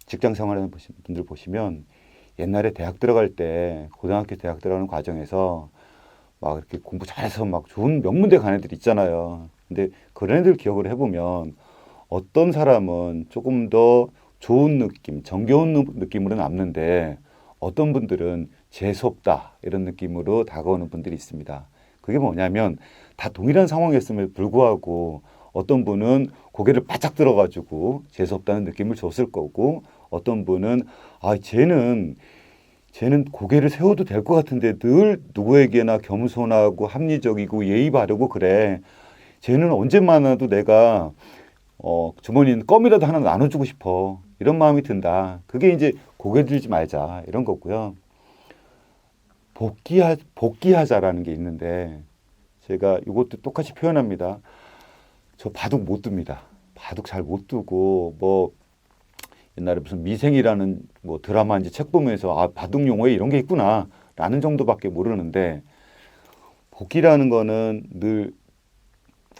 직장 생활하는 분들 보시면 옛날에 대학 들어갈 때 고등학교 대학 들어가는 과정에서 막 이렇게 공부 잘해서 막 좋은 명문대 간 애들 있잖아요. 근데 그런 애들 기억을 해보면 어떤 사람은 조금 더 좋은 느낌, 정겨운 느낌으로 남는데 어떤 분들은 재수없다 이런 느낌으로 다가오는 분들이 있습니다. 그게 뭐냐면 다 동일한 상황이었음에도 불구하고 어떤 분은 고개를 바짝 들어가지고 재수없다는 느낌을 줬을 거고 어떤 분은 쟤는 고개를 세워도 될 것 같은데 늘 누구에게나 겸손하고 합리적이고 예의 바르고 그래. 쟤는 언제 만나도 내가 주머니에 껌이라도 하나 나눠주고 싶어. 이런 마음이 든다. 그게 이제 고개 들지 말자 이런 거고요. 복귀하자라는 게 있는데 제가 이것도 똑같이 표현합니다. 저 바둑 못 둡니다. 바둑 잘 못 두고 뭐 옛날에 무슨 미생이라는 뭐 드라마인지 책 보면서 아 바둑 용어에 이런 게 있구나라는 정도밖에 모르는데 복귀라는 거는 늘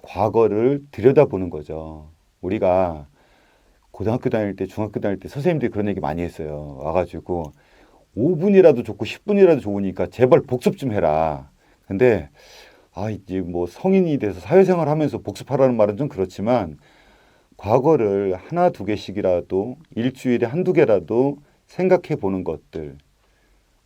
과거를 들여다보는 거죠. 우리가 고등학교 다닐 때, 중학교 다닐 때 선생님들이 그런 얘기 많이 했어요. 와가지고 5분이라도 좋고 10분이라도 좋으니까 제발 복습 좀 해라. 근데 아 이제 뭐 성인이 돼서 사회생활 하면서 복습하라는 말은 좀 그렇지만 과거를 하나 두 개씩이라도 일주일에 한두 개라도 생각해 보는 것들.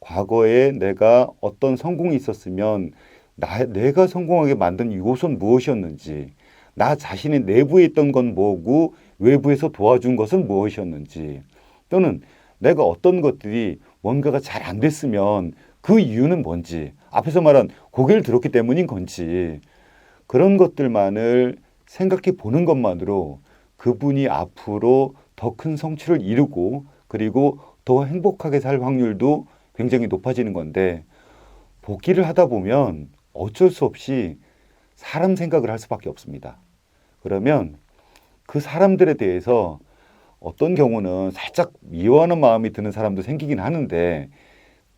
과거에 내가 어떤 성공이 있었으면 내가 성공하게 만든 요소는 무엇이었는지, 나 자신의 내부에 있던 건 뭐고 외부에서 도와준 것은 무엇이었는지, 또는 내가 어떤 것들이 뭔가가 잘 안 됐으면 그 이유는 뭔지, 앞에서 말한 고개를 들었기 때문인 건지, 그런 것들만을 생각해 보는 것만으로 그분이 앞으로 더 큰 성취를 이루고 그리고 더 행복하게 살 확률도 굉장히 높아지는 건데, 복귀를 하다 보면 어쩔 수 없이 사람 생각을 할 수밖에 없습니다. 그러면 그 사람들에 대해서 어떤 경우는 살짝 미워하는 마음이 드는 사람도 생기긴 하는데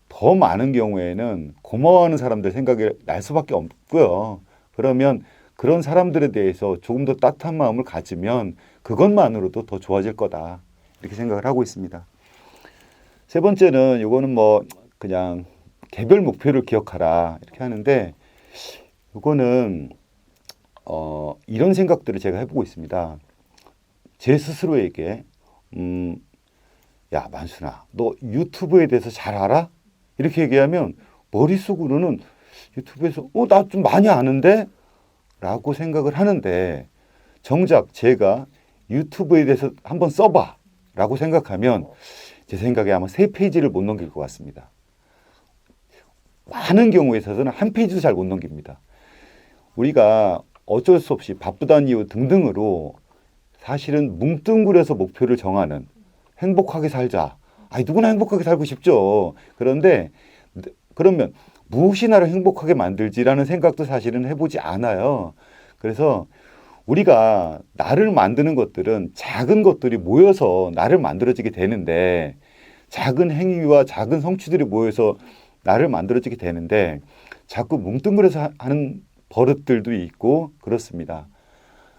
더 많은 경우에는 고마워하는 사람들 생각이 날 수밖에 없고요. 그러면 그런 사람들에 대해서 조금 더 따뜻한 마음을 가지면 그것만으로도 더 좋아질 거다. 이렇게 생각을 하고 있습니다. 세 번째는 이거는 뭐 그냥 개별 목표를 기억하라 이렇게 하는데 이거는 이런 생각들을 제가 해보고 있습니다. 제 스스로에게 야 만순아 너 유튜브에 대해서 잘 알아? 이렇게 얘기하면 머릿속으로는 유튜브에서 나 좀 많이 아는데? 라고 생각을 하는데 정작 제가 유튜브에 대해서 한번 써봐 라고 생각하면 제 생각에 아마 3페이지를 못 넘길 것 같습니다. 많은 경우에 있어서는 한 페이지도 잘 못 넘깁니다. 우리가 어쩔 수 없이 바쁘다는 이유 등등으로 사실은 뭉뚱그려서 목표를 정하는 행복하게 살자. 아니 누구나 행복하게 살고 싶죠. 그런데 그러면 무엇이 나를 행복하게 만들지라는 생각도 사실은 해보지 않아요. 그래서 우리가 나를 만드는 것들은 작은 것들이 모여서 나를 만들어지게 되는데 작은 행위와 작은 성취들이 모여서 나를 만들어지게 되는데 자꾸 뭉뚱그려서 하는 버릇들도 있고 그렇습니다.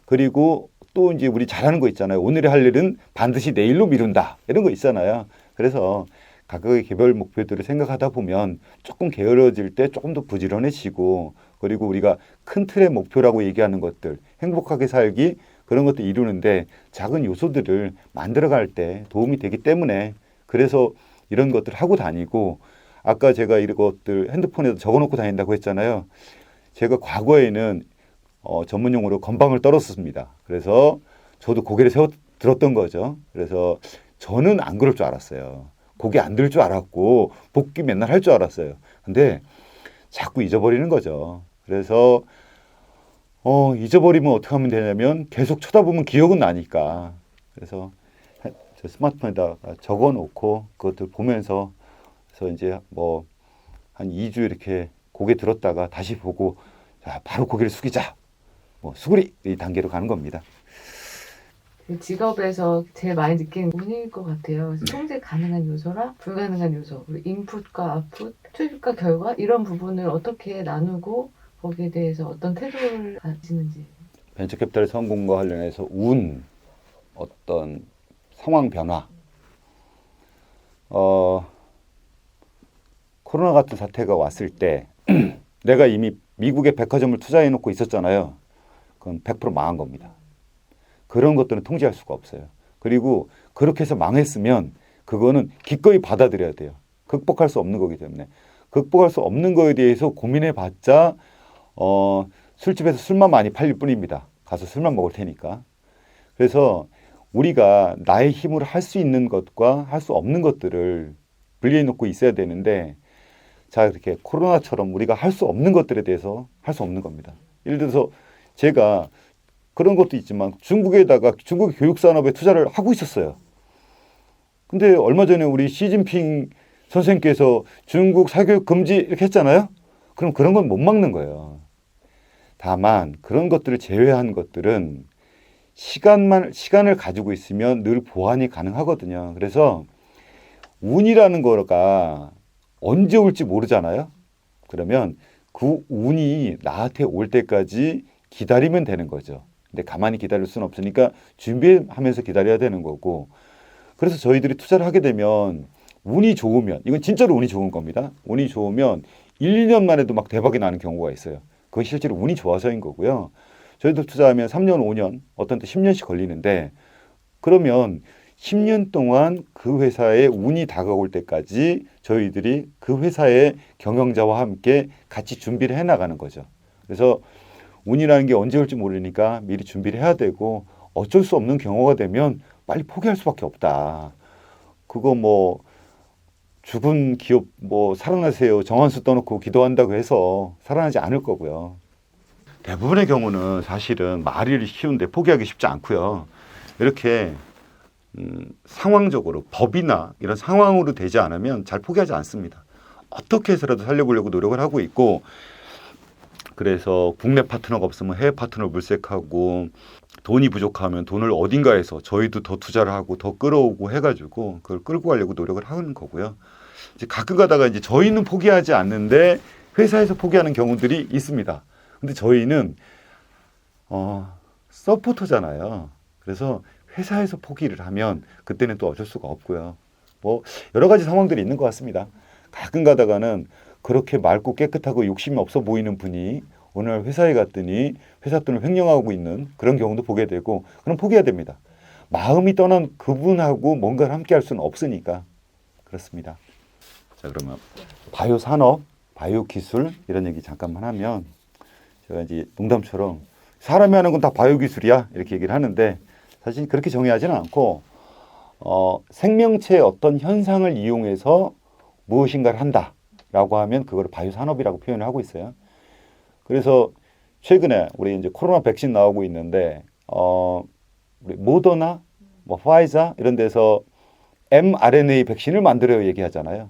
그리고 또 이제 우리 잘하는 거 있잖아요. 오늘의 할 일은 반드시 내일로 미룬다. 이런 거 있잖아요. 그래서 각각의 개별 목표들을 생각하다 보면 조금 게으러질 때 조금 더 부지런해지고 그리고 우리가 큰 틀의 목표라고 얘기하는 것들 행복하게 살기 그런 것들 이루는데 작은 요소들을 만들어갈 때 도움이 되기 때문에 그래서 이런 것들 하고 다니고 아까 제가 이런 것들 핸드폰에도 적어놓고 다닌다고 했잖아요. 제가 과거에는 전문 용어로 건방을 떨었습니다. 그래서 저도 고개를 들었던 거죠. 그래서 저는 안 그럴 줄 알았어요. 고개 안 들 줄 알았고 복귀 맨날 할 줄 알았어요. 근데 자꾸 잊어버리는 거죠. 그래서 잊어버리면 어떻게 하면 되냐면 계속 쳐다보면 기억은 나니까. 그래서 저 스마트폰에다 적어놓고 그것들 보면서 그래서 이제 뭐 한 2주 이렇게 고개 들었다가 다시 보고 자, 바로 고개를 숙이자. 뭐 수그리 이 단계로 가는 겁니다. 그 직업에서 제일 많이 느낀 운일 것 같아요. 그래서 통제 가능한 요소랑 불가능한 요소, 그리고 인풋과 아웃풋, 투입과 결과 이런 부분을 어떻게 나누고 거기에 대해서 어떤 태도를 가지는지. 벤처캐피탈 성공과 관련해서 운, 어떤 상황 변화, 코로나 같은 사태가 왔을 때 내가 이미 미국에 백화점을 투자해 놓고 있었잖아요. 그건 100% 망한 겁니다. 그런 것들은 통제할 수가 없어요. 그리고 그렇게 해서 망했으면 그거는 기꺼이 받아들여야 돼요. 극복할 수 없는 거기 때문에. 극복할 수 없는 거에 대해서 고민해봤자 술집에서 술만 많이 팔릴 뿐입니다. 가서 술만 먹을 테니까. 그래서 우리가 나의 힘으로 할 수 있는 것과 할 수 없는 것들을 분리해 놓고 있어야 되는데 자 이렇게 코로나처럼 우리가 할 수 없는 것들에 대해서 할 수 없는 겁니다. 예를 들어서 제가 그런 것도 있지만 중국의 교육 산업에 투자를 하고 있었어요. 근데 얼마 전에 우리 시진핑 선생님께서 중국 사교육 금지 이렇게 했잖아요. 그럼 그런 건 못 막는 거예요. 다만 그런 것들을 제외한 것들은 시간을 가지고 있으면 늘 보완이 가능하거든요. 그래서 운이라는 거가 언제 올지 모르잖아요. 그러면 그 운이 나한테 올 때까지 기다리면 되는 거죠. 근데 가만히 기다릴 수는 없으니까 준비하면서 기다려야 되는 거고. 그래서 저희들이 투자를 하게 되면 운이 좋으면, 이건 진짜로 운이 좋은 겁니다. 운이 좋으면 1, 2년 만에도 막 대박이 나는 경우가 있어요. 그건 실제로 운이 좋아서인 거고요. 저희도 투자하면 3년, 5년, 어떤 때 10년씩 걸리는데, 그러면 10년 동안 그 회사에 운이 다가올 때까지 저희들이 그 회사의 경영자와 함께 같이 준비를 해 나가는 거죠. 그래서 운이라는 게 언제 올지 모르니까 미리 준비를 해야 되고, 어쩔 수 없는 경우가 되면 빨리 포기할 수밖에 없다. 그거 뭐 죽은 기업 뭐 살아나세요 정한수 떠놓고 기도한다고 해서 살아나지 않을 거고요. 대부분의 경우는 사실은 말을 키우는데 포기하기 쉽지 않고요. 이렇게 상황적으로 법이나 이런 상황으로 되지 않으면 잘 포기하지 않습니다. 어떻게 해서라도 살려보려고 노력을 하고 있고, 그래서 국내 파트너가 없으면 해외 파트너 물색하고, 돈이 부족하면 돈을 어딘가에서 저희도 더 투자를 하고 더 끌어오고 해가지고 그걸 끌고 가려고 노력을 하는 거고요. 이제 가끔 가다가 이제 저희는 포기하지 않는데 회사에서 포기하는 경우들이 있습니다. 근데 저희는 서포터잖아요. 그래서 회사에서 포기를 하면 그때는 또 어쩔 수가 없고요. 뭐 여러 가지 상황들이 있는 것 같습니다. 가끔 가다가는 그렇게 맑고 깨끗하고 욕심이 없어 보이는 분이 오늘 회사에 갔더니 회사 돈을 횡령하고 있는 그런 경우도 보게 되고, 그럼 포기해야 됩니다. 마음이 떠난 그분하고 뭔가를 함께 할 수는 없으니까. 그렇습니다. 자, 그러면 바이오 산업, 바이오 기술 이런 얘기 잠깐만 하면, 제가 이제 농담처럼 사람이 하는 건 다 바이오 기술이야 이렇게 얘기를 하는데, 사실 그렇게 정의하지는 않고 생명체의 어떤 현상을 이용해서 무엇인가를 한다라고 하면 그걸 바이오 산업이라고 표현을 하고 있어요. 그래서 최근에 우리 이제 코로나 백신 나오고 있는데 우리 모더나, 뭐 화이자 이런 데서 mRNA 백신을 만들어야 얘기하잖아요.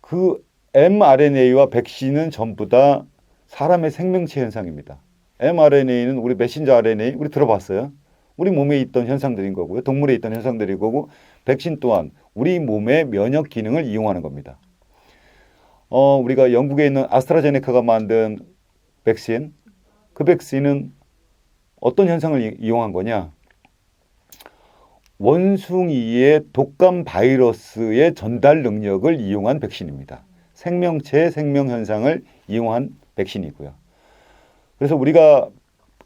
그 mRNA와 백신은 전부 다 사람의 생명체 현상입니다. mRNA는 우리 메신저 RNA 우리 들어봤어요. 우리 몸에 있던 현상들인 거고요. 동물에 있던 현상들인 거고, 백신 또한 우리 몸의 면역 기능을 이용하는 겁니다. 우리가 영국에 있는 아스트라제네카가 만든 백신, 그 백신은 어떤 현상을 이용한 거냐? 원숭이의 독감 바이러스의 전달 능력을 이용한 백신입니다. 생명체의 생명 현상을 이용한 백신이고요. 그래서 우리가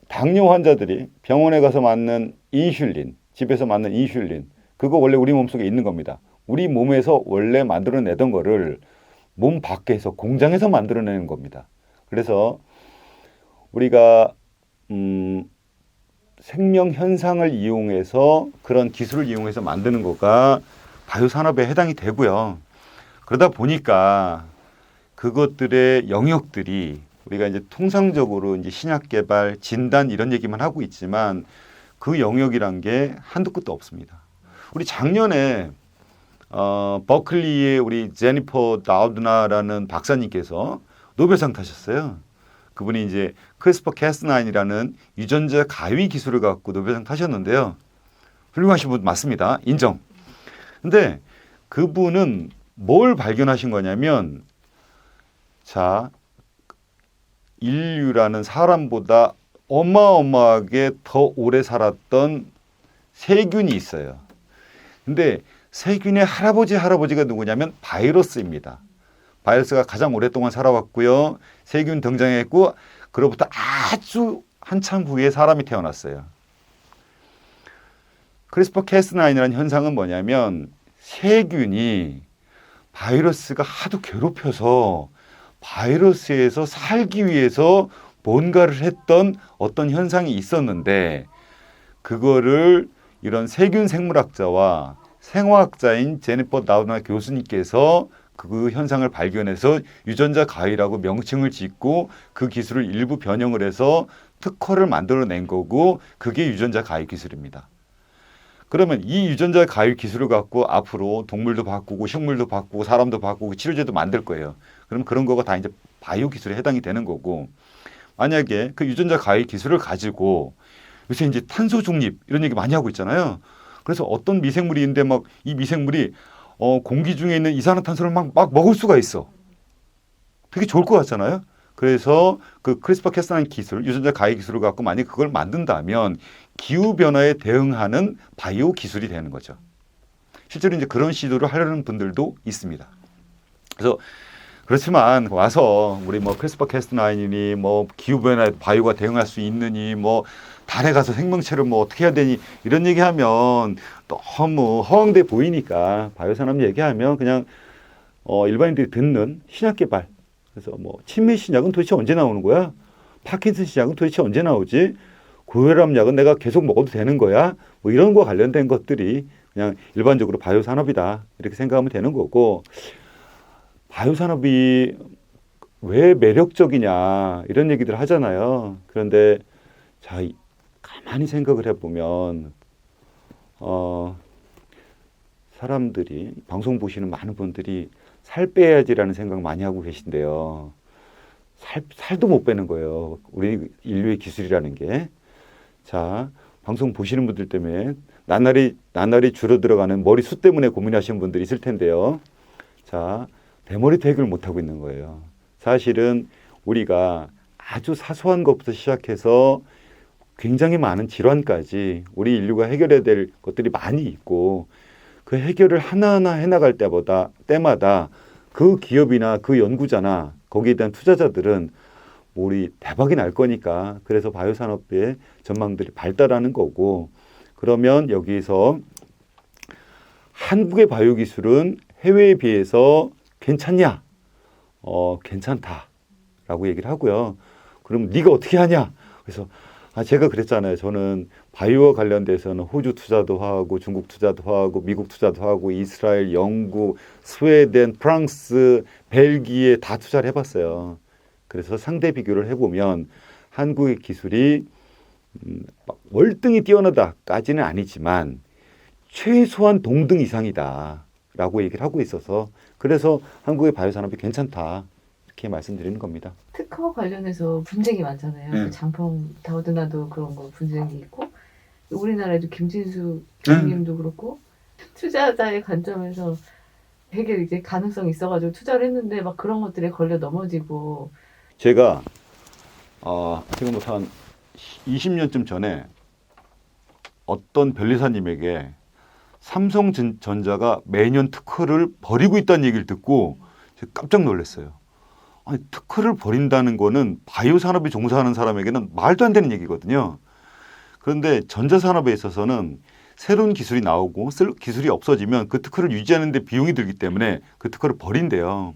당뇨 환자들이 병원에 가서 맞는 인슐린, 집에서 맞는 인슐린, 그거 원래 우리 몸속에 있는 겁니다. 우리 몸에서 원래 만들어내던 거를 몸 밖에서 공장에서 만들어내는 겁니다. 그래서 우리가 생명 현상을 이용해서 그런 기술을 이용해서 만드는 거가 바이오 산업에 해당이 되고요. 그러다 보니까 그것들의 영역들이 우리가 이제 통상적으로 이제 신약 개발, 진단 이런 얘기만 하고 있지만 그 영역이란 게 한두 끝도 없습니다. 우리 작년에 버클리의 우리 제니퍼 다우드나라는 박사님께서 노벨상 타셨어요. 그분이 이제 크리스퍼 캐스9이라는 유전자 가위 기술을 갖고 노벨상 타셨는데요. 훌륭하신 분 맞습니다. 인정. 근데 그분은 뭘 발견하신 거냐면, 자, 인류라는 사람보다 어마어마하게 더 오래 살았던 세균이 있어요. 근데 세균의 할아버지가 누구냐면 바이러스입니다. 바이러스가 가장 오랫동안 살아왔고요. 세균 등장했고, 그로부터 아주 한참 후에 사람이 태어났어요. 크리스퍼 캐스9이라는 현상은 뭐냐면, 세균이 바이러스가 하도 괴롭혀서 바이러스에서 살기 위해서 뭔가를 했던 어떤 현상이 있었는데, 그거를 이런 세균 생물학자와 생화학자인 제니퍼 다우드나 교수님께서 그 현상을 발견해서 유전자 가위라고 명칭을 짓고 그 기술을 일부 변형을 해서 특허를 만들어낸 거고, 그게 유전자 가위 기술입니다. 그러면 이 유전자 가위 기술을 갖고 앞으로 동물도 바꾸고 식물도 바꾸고 사람도 바꾸고 치료제도 만들 거예요. 그럼 그런 거가 다 이제 바이오 기술에 해당이 되는 거고, 만약에 그 유전자 가위 기술을 가지고 요새 이제 탄소 중립 이런 얘기 많이 하고 있잖아요. 그래서 어떤 미생물이 있는데 막 이 미생물이 공기 중에 있는 이산화탄소를 막 먹을 수가 있어. 되게 좋을 것 같잖아요. 그래서 그 크리스퍼 캐스나인 기술, 유전자 가위 기술을 갖고 만약 그걸 만든다면 기후 변화에 대응하는 바이오 기술이 되는 거죠. 실제로 이제 그런 시도를 하려는 분들도 있습니다. 그래서 그렇지만 와서 우리 뭐 크리스퍼 캐스나인이니 뭐 기후 변화에 바이오가 대응할 수 있느니 뭐 달에 가서 생명체를 뭐 어떻게 해야 되니 이런 얘기하면 너무 허황돼 보이니까 바이오 산업 얘기하면 그냥 일반인들이 듣는 신약 개발. 그래서 뭐 치매 신약은 도대체 언제 나오는 거야? 파킨슨 신약은 도대체 언제 나오지? 고혈압 약은 내가 계속 먹어도 되는 거야? 뭐 이런 거 관련된 것들이 그냥 일반적으로 바이오 산업이다 이렇게 생각하면 되는 거고, 바이오 산업이 왜 매력적이냐 이런 얘기들 하잖아요. 그런데 자 가만히 생각을 해보면 사람들이 방송 보시는 많은 분들이 살 빼야지라는 생각 많이 하고 계신데요. 살도 못 빼는 거예요. 우리 인류의 기술이라는 게. 자, 방송 보시는 분들 때문에 나날이 줄어들어가는 머리숱 때문에 고민하시는 분들이 있을 텐데요. 자, 대머리도 해결 못 하고 있는 거예요. 사실은 우리가 아주 사소한 것부터 시작해서 굉장히 많은 질환까지 우리 인류가 해결해야 될 것들이 많이 있고, 그 해결을 하나하나 해나갈 때마다 그 기업이나 그 연구자나 거기에 대한 투자자들은 우리 대박이 날 거니까, 그래서 바이오 산업의 전망들이 발달하는 거고, 그러면 여기서 한국의 바이오 기술은 해외에 비해서 괜찮냐? 괜찮다라고 얘기를 하고요. 그럼 네가 어떻게 하냐? 그래서 제가 그랬잖아요. 저는 바이오와 관련돼서는 호주 투자도 하고 중국 투자도 하고 미국 투자도 하고 이스라엘, 영국, 스웨덴, 프랑스, 벨기에 다 투자를 해봤어요. 그래서 상대 비교를 해보면 한국의 기술이 막 월등히 뛰어나다까지는 아니지만 최소한 동등 이상이다라고 얘기를 하고 있어서, 그래서 한국의 바이오 산업이 괜찮다 이렇게 말씀드리는 겁니다. 특허 관련해서 분쟁이 많잖아요. 네. 그 장평 다우드나도 그런 거 분쟁이 있고, 우리나라에도 김진수 교수님도 그렇고, 투자자의 관점에서 되게 이제 가능성이 있어가지고 투자를 했는데 막 그런 것들에 걸려 넘어지고. 제가 지금부터 한 20년쯤 전에 어떤 변리사님에게 삼성전자가 매년 특허를 버리고 있다는 얘기를 듣고 제가 깜짝 놀랐어요. 아니, 특허를 버린다는 거는 바이오 산업에 종사하는 사람에게는 말도 안 되는 얘기거든요. 그런데 전자산업에 있어서는 새로운 기술이 나오고 기술이 없어지면 그 특허를 유지하는 데 비용이 들기 때문에 그 특허를 버린대요.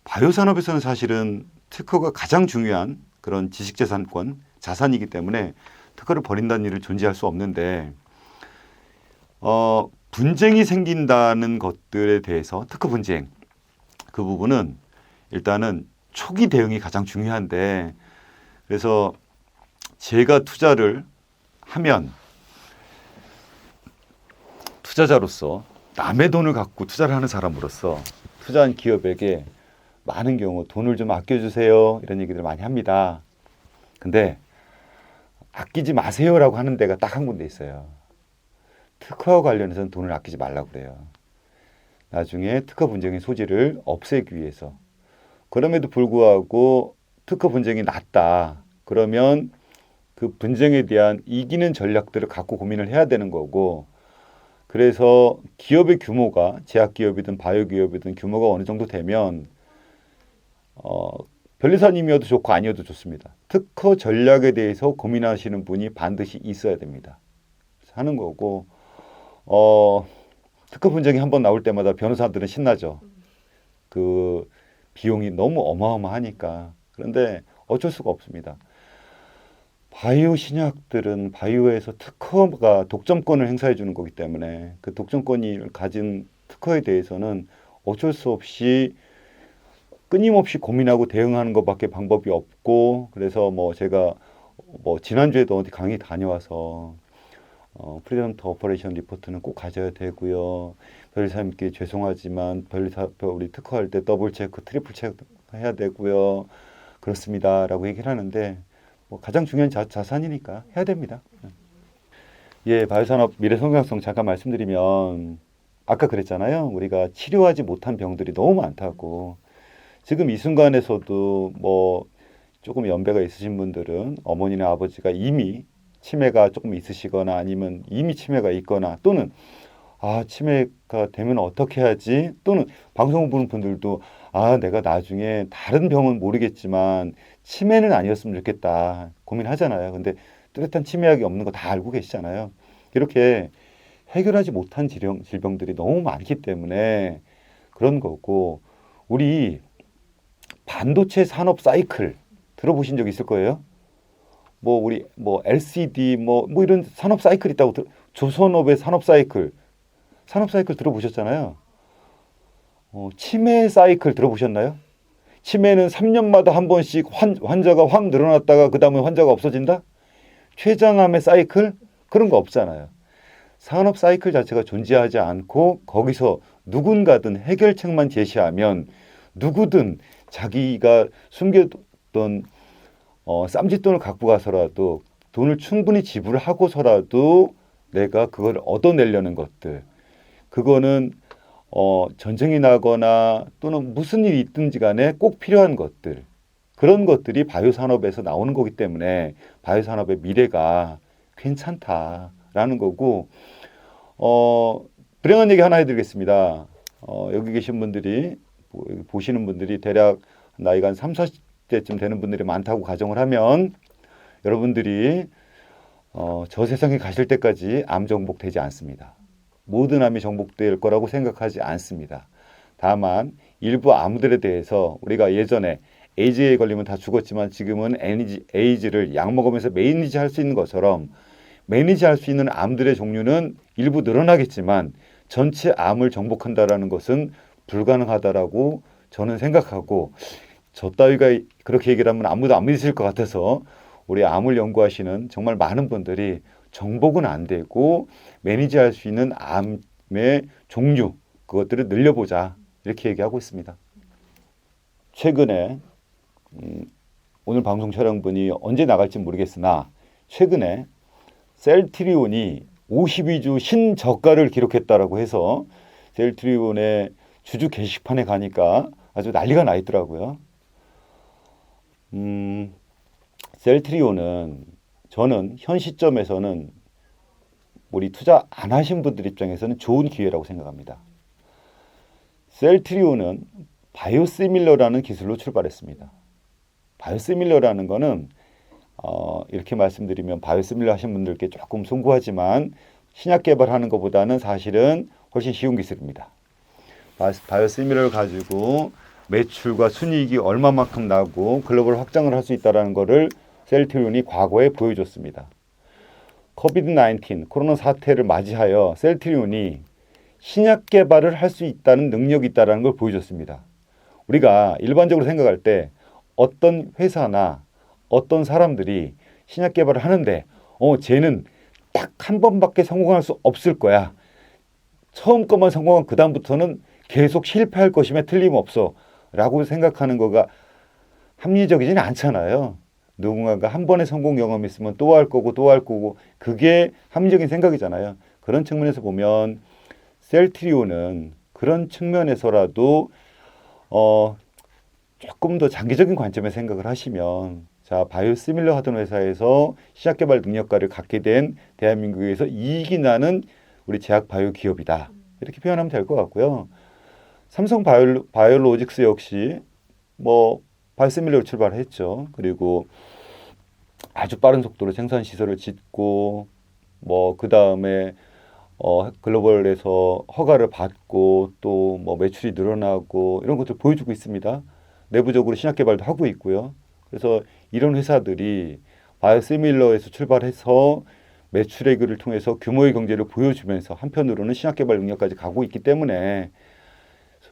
바이오 산업에서는 사실은 특허가 가장 중요한 그런 지식재산권, 자산이기 때문에 특허를 버린다는 일은 존재할 수 없는데, 분쟁이 생긴다는 것들에 대해서 특허 분쟁, 그 부분은 일단은 초기 대응이 가장 중요한데, 그래서 제가 투자를 하면 투자자로서 남의 돈을 갖고 투자를 하는 사람으로서 투자한 기업에게 많은 경우 돈을 좀 아껴주세요 이런 얘기들 많이 합니다. 근데 아끼지 마세요라고 하는 데가 딱 한 군데 있어요. 특허와 관련해서는 돈을 아끼지 말라고 그래요. 나중에 특허 분쟁의 소지를 없애기 위해서. 그럼에도 불구하고 특허 분쟁이 났다. 그러면 그 분쟁에 대한 이기는 전략들을 갖고 고민을 해야 되는 거고, 그래서 기업의 규모가 제약기업이든 바이오기업이든 규모가 어느 정도 되면 변리사님이어도 좋고 아니어도 좋습니다. 특허 전략에 대해서 고민하시는 분이 반드시 있어야 됩니다. 하는 거고, 특허 분쟁이 한번 나올 때마다 변호사들은 신나죠. 그 비용이 너무 어마어마하니까. 그런데 어쩔 수가 없습니다. 바이오 신약들은 바이오에서 특허가 독점권을 행사해 주는 거기 때문에 그 독점권을 가진 특허에 대해서는 어쩔 수 없이 끊임없이 고민하고 대응하는 것밖에 방법이 없고, 그래서 뭐 제가 지난주에도 어디 강의 다녀와서 프리덤 투 오퍼레이션 리포트는 꼭 가져야 되고요. 변리사님께 죄송하지만 우리 특허할 때 더블 체크, 트리플 체크 해야 되고요. 그렇습니다라고 얘기를 하는데 뭐 가장 중요한 자산이니까 해야 됩니다. 예, 바이오산업 미래 성장성 잠깐 말씀드리면 아까 그랬잖아요. 우리가 치료하지 못한 병들이 너무 많다고. 지금 이 순간에서도 뭐 조금 연배가 있으신 분들은 어머니나 아버지가 이미 치매가 조금 있으시거나 아니면 이미 치매가 있거나 또는 치매가 되면 어떻게 하지? 또는 방송을 보는 분들도 내가 나중에 다른 병은 모르겠지만 치매는 아니었으면 좋겠다 고민하잖아요. 근데 뚜렷한 치매약이 없는 거 다 알고 계시잖아요. 이렇게 해결하지 못한 질병들이 너무 많기 때문에 그런 거고, 우리 반도체 산업 사이클 들어보신 적 있을 거예요. 우리 LCD 이런 산업 사이클 있다고 조선업의 산업 사이클 들어보셨잖아요. 치매 사이클 들어보셨나요? 치매는 3년마다 한 번씩 환자가 확 늘어났다가 그 다음에 환자가 없어진다? 췌장암의 사이클? 그런 거 없잖아요. 산업 사이클 자체가 존재하지 않고 거기서 누군가든 해결책만 제시하면 누구든 자기가 숨겨뒀던 쌈짓돈을 갖고 가서라도 돈을 충분히 지불하고서라도 내가 그걸 얻어내려는 것들, 그거는 전쟁이 나거나 또는 무슨 일이 있든지 간에 꼭 필요한 것들, 그런 것들이 바이오 산업에서 나오는 거기 때문에 바이오 산업의 미래가 괜찮다라는 거고, 불행한 얘기 하나 해드리겠습니다. 여기 계신 분들이 보시는 분들이 대략 나이가 한 30, 40대쯤 되는 분들이 많다고 가정을 하면 여러분들이 저 세상에 가실 때까지 암 정복되지 않습니다. 모든 암이 정복될 거라고 생각하지 않습니다. 다만 일부 암들에 대해서 우리가 예전에 에이즈에 걸리면 다 죽었지만 지금은 에이즈를 약 먹으면서 매니지할 수 있는 것처럼 매니지할 수 있는 암들의 종류는 일부 늘어나겠지만 전체 암을 정복한다라는 것은 불가능하다라고 저는 생각하고, 저 따위가 그렇게 얘기를 하면 아무도 안 믿으실 것 같아서 우리 암을 연구하시는 정말 많은 분들이 정복은 안 되고 매니지할 수 있는 암의 종류, 그것들을 늘려보자 이렇게 얘기하고 있습니다. 최근에 오늘 방송 촬영분이 언제 나갈지 모르겠으나 최근에 셀트리온이 52주 신저가를 기록했다라고 해서 셀트리온의 주주 게시판에 가니까 아주 난리가 나 있더라고요. 셀트리온은 저는 현 시점에서는 우리 투자 안 하신 분들 입장에서는 좋은 기회라고 생각합니다. 셀트리온은 바이오시밀러라는 기술로 출발했습니다. 바이오시밀러라는 거는 이렇게 말씀드리면 바이오시밀러 하신 분들께 조금 송구하지만 신약 개발하는 것보다는 사실은 훨씬 쉬운 기술입니다. 바이오시밀러를 가지고 매출과 순이익이 얼마만큼 나고 글로벌 확장을 할 수 있다는 것을 셀트리온이 과거에 보여줬습니다. 코비드-19 코로나 사태를 맞이하여 셀트리온이 신약 개발을 할 수 있다는 능력이 있다는 걸 보여줬습니다. 우리가 일반적으로 생각할 때 어떤 회사나 어떤 사람들이 신약 개발을 하는데 쟤는 딱 한 번밖에 성공할 수 없을 거야. 처음 것만 성공한 그 다음부터는 계속 실패할 것임에 틀림없어 라고 생각하는 거가 합리적이지는 않잖아요. 누군가가 한 번의 성공 경험이 있으면 또 할 거고 또 할 거고, 그게 합리적인 생각이잖아요. 그런 측면에서 보면 셀트리온은 그런 측면에서라도 조금 더 장기적인 관점의 생각을 하시면, 자, 바이오시밀러 하던 회사에서 시작개발 능력가를 갖게 된 대한민국에서 이익이 나는 우리 제약 바이오 기업이다, 이렇게 표현하면 될 것 같고요. 삼성 바이오로직스 역시 바이오시밀러로 출발했죠. 그리고 아주 빠른 속도로 생산 시설을 짓고 그 다음에 글로벌에서 허가를 받고 또 매출이 늘어나고 이런 것들 보여주고 있습니다. 내부적으로 신약 개발도 하고 있고요. 그래서 이런 회사들이 바이오시밀러에서 출발해서 매출액을 통해서 규모의 경제를 보여주면서 한편으로는 신약 개발 능력까지 가고 있기 때문에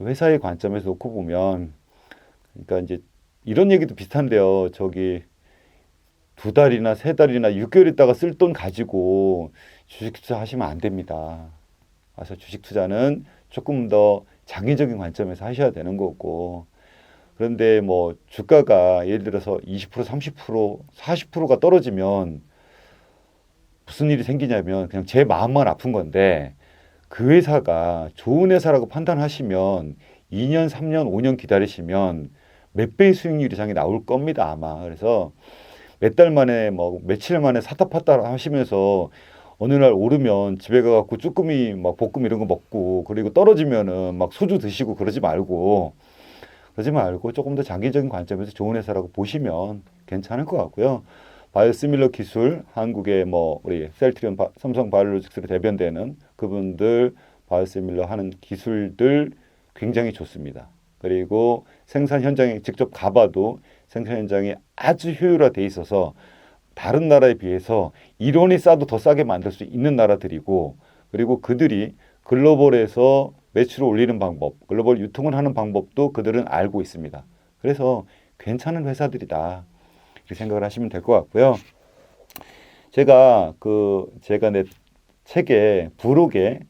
회사의 관점에서 놓고 보면, 그러니까 이제 이런 얘기도 비슷한데요. 저기 2달이나 3달이나 6개월 있다가 쓸 돈 가지고 주식 투자하시면 안 됩니다. 그래서 주식 투자는 조금 더 장기적인 관점에서 하셔야 되는 거고, 그런데 뭐 주가가 예를 들어서 20%, 30%, 40%가 떨어지면 무슨 일이 생기냐면 그냥 제 마음만 아픈 건데, 그 회사가 좋은 회사라고 판단하시면 2년, 3년, 5년 기다리시면 몇 배의 수익률 이상이 나올 겁니다, 아마. 그래서 몇 달 만에 뭐 며칠 만에 사다 팠다 하시면서 어느 날 오르면 집에 가갖고 쭈꾸미 막 볶음 이런 거 먹고, 그리고 떨어지면은 막 소주 드시고 그러지 말고 조금 더 장기적인 관점에서 좋은 회사라고 보시면 괜찮을 것 같고요. 바이오시밀러 기술, 한국의 뭐 우리 셀트리온, 삼성 바이오로직스로 대변되는 그분들 바이오시밀러 하는 기술들 굉장히 좋습니다. 그리고 생산 현장에 직접 가봐도 생산 현장이 아주 효율화돼 있어서 다른 나라에 비해서 이론이 싸도 더 싸게 만들 수 있는 나라들이고, 그리고 그들이 글로벌에서 매출을 올리는 방법, 글로벌 유통을 하는 방법도 그들은 알고 있습니다. 그래서 괜찮은 회사들이다, 이렇게 생각을 하시면 될 것 같고요. 제가 내 책에 부록에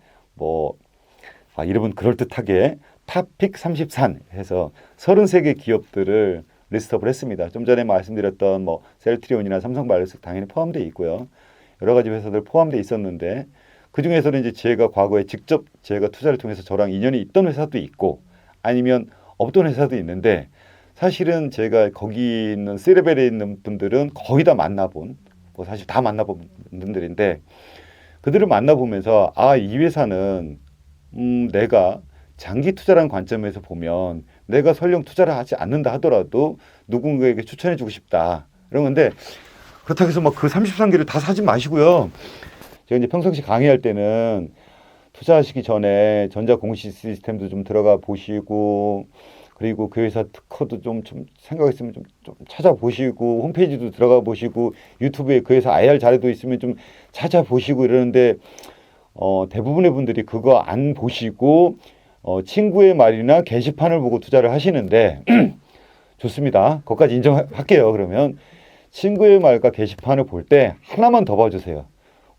이름은 그럴듯하게 탑픽 33 해서 33개 기업들을 리스트업을 했습니다. 좀 전에 말씀드렸던 뭐 셀트리온이나 삼성바이오로직스 당연히 포함되어 있고요. 여러 가지 회사들 포함되어 있었는데, 그 중에서는 이제 제가 과거에 직접 제가 투자를 통해서 저랑 인연이 있던 회사도 있고 아니면 없던 회사도 있는데, 사실은 제가 거기 있는 C레벨에 있는 분들은 거의 다 만나본, 사실 다 만나본 분들인데, 그들을 만나보면서 이 회사는 내가 장기 투자라는 관점에서 보면 내가 설령 투자를 하지 않는다 하더라도 누군가에게 추천해주고 싶다, 이런 건데, 그렇다고 해서 막 그 33개를 다 사지 마시고요. 제가 이제 평상시 강의할 때는 투자하시기 전에 전자공시 시스템도 좀 들어가 보시고, 그리고 그 회사 특허도 좀 생각했으면 좀 찾아보시고, 홈페이지도 들어가 보시고, 유튜브에 그 회사 IR 자료도 있으면 좀 찾아보시고 이러는데, 대부분의 분들이 그거 안 보시고 친구의 말이나 게시판을 보고 투자를 하시는데 좋습니다. 그것까지 인정할게요. 그러면 친구의 말과 게시판을 볼 때 하나만 더 봐주세요.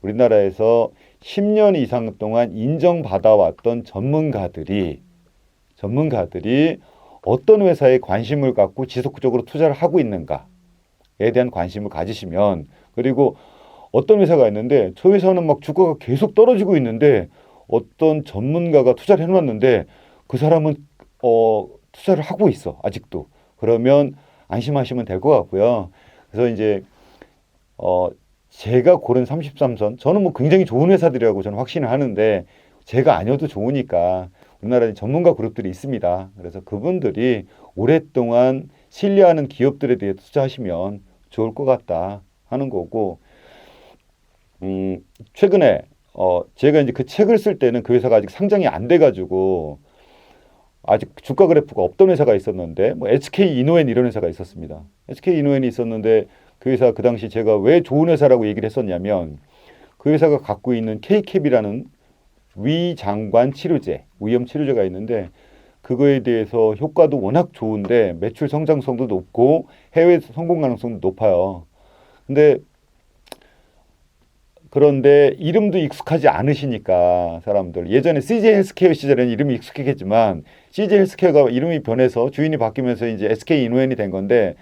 우리나라에서 10년 이상 동안 인정받아왔던 전문가들이 어떤 회사에 관심을 갖고 지속적으로 투자를 하고 있는가에 대한 관심을 가지시면, 그리고 어떤 회사가 있는데 저 회사는 막 주가가 계속 떨어지고 있는데 어떤 전문가가 투자를 해놨는데 그 사람은 투자를 하고 있어 아직도. 그러면 안심하시면 될 것 같고요. 그래서 이제 제가 고른 33선, 저는 뭐 굉장히 좋은 회사들이라고 저는 확신을 하는데, 제가 아니어도 좋으니까 우리나라에 전문가 그룹들이 있습니다. 그래서 그분들이 오랫동안 신뢰하는 기업들에 대해 투자하시면 좋을 것 같다 하는 거고, 최근에 제가 이제 그 책을 쓸 때는 그 회사가 아직 상장이 안 돼가지고 아직 주가 그래프가 없던 회사가 있었는데, 뭐 SK 이노엔 이런 회사가 있었습니다. SK 이노엔이 있었는데 그 회사, 그 당시 제가 왜 좋은 회사라고 얘기를 했었냐면, 그 회사가 갖고 있는 K캡이라는 위장관 치료제, 위염 치료제가 있는데, 그거에 대해서 효과도 워낙 좋은데 매출 성장성도 높고 해외 성공 가능성도 높아요. 그런데 이름도 익숙하지 않으시니까 사람들, 예전에 CJ 헬스케어 시절에는 이름이 익숙했겠지만 CJ 헬스케어가 이름이 변해서 주인이 바뀌면서 이제 SK 이노엔이 된 건데,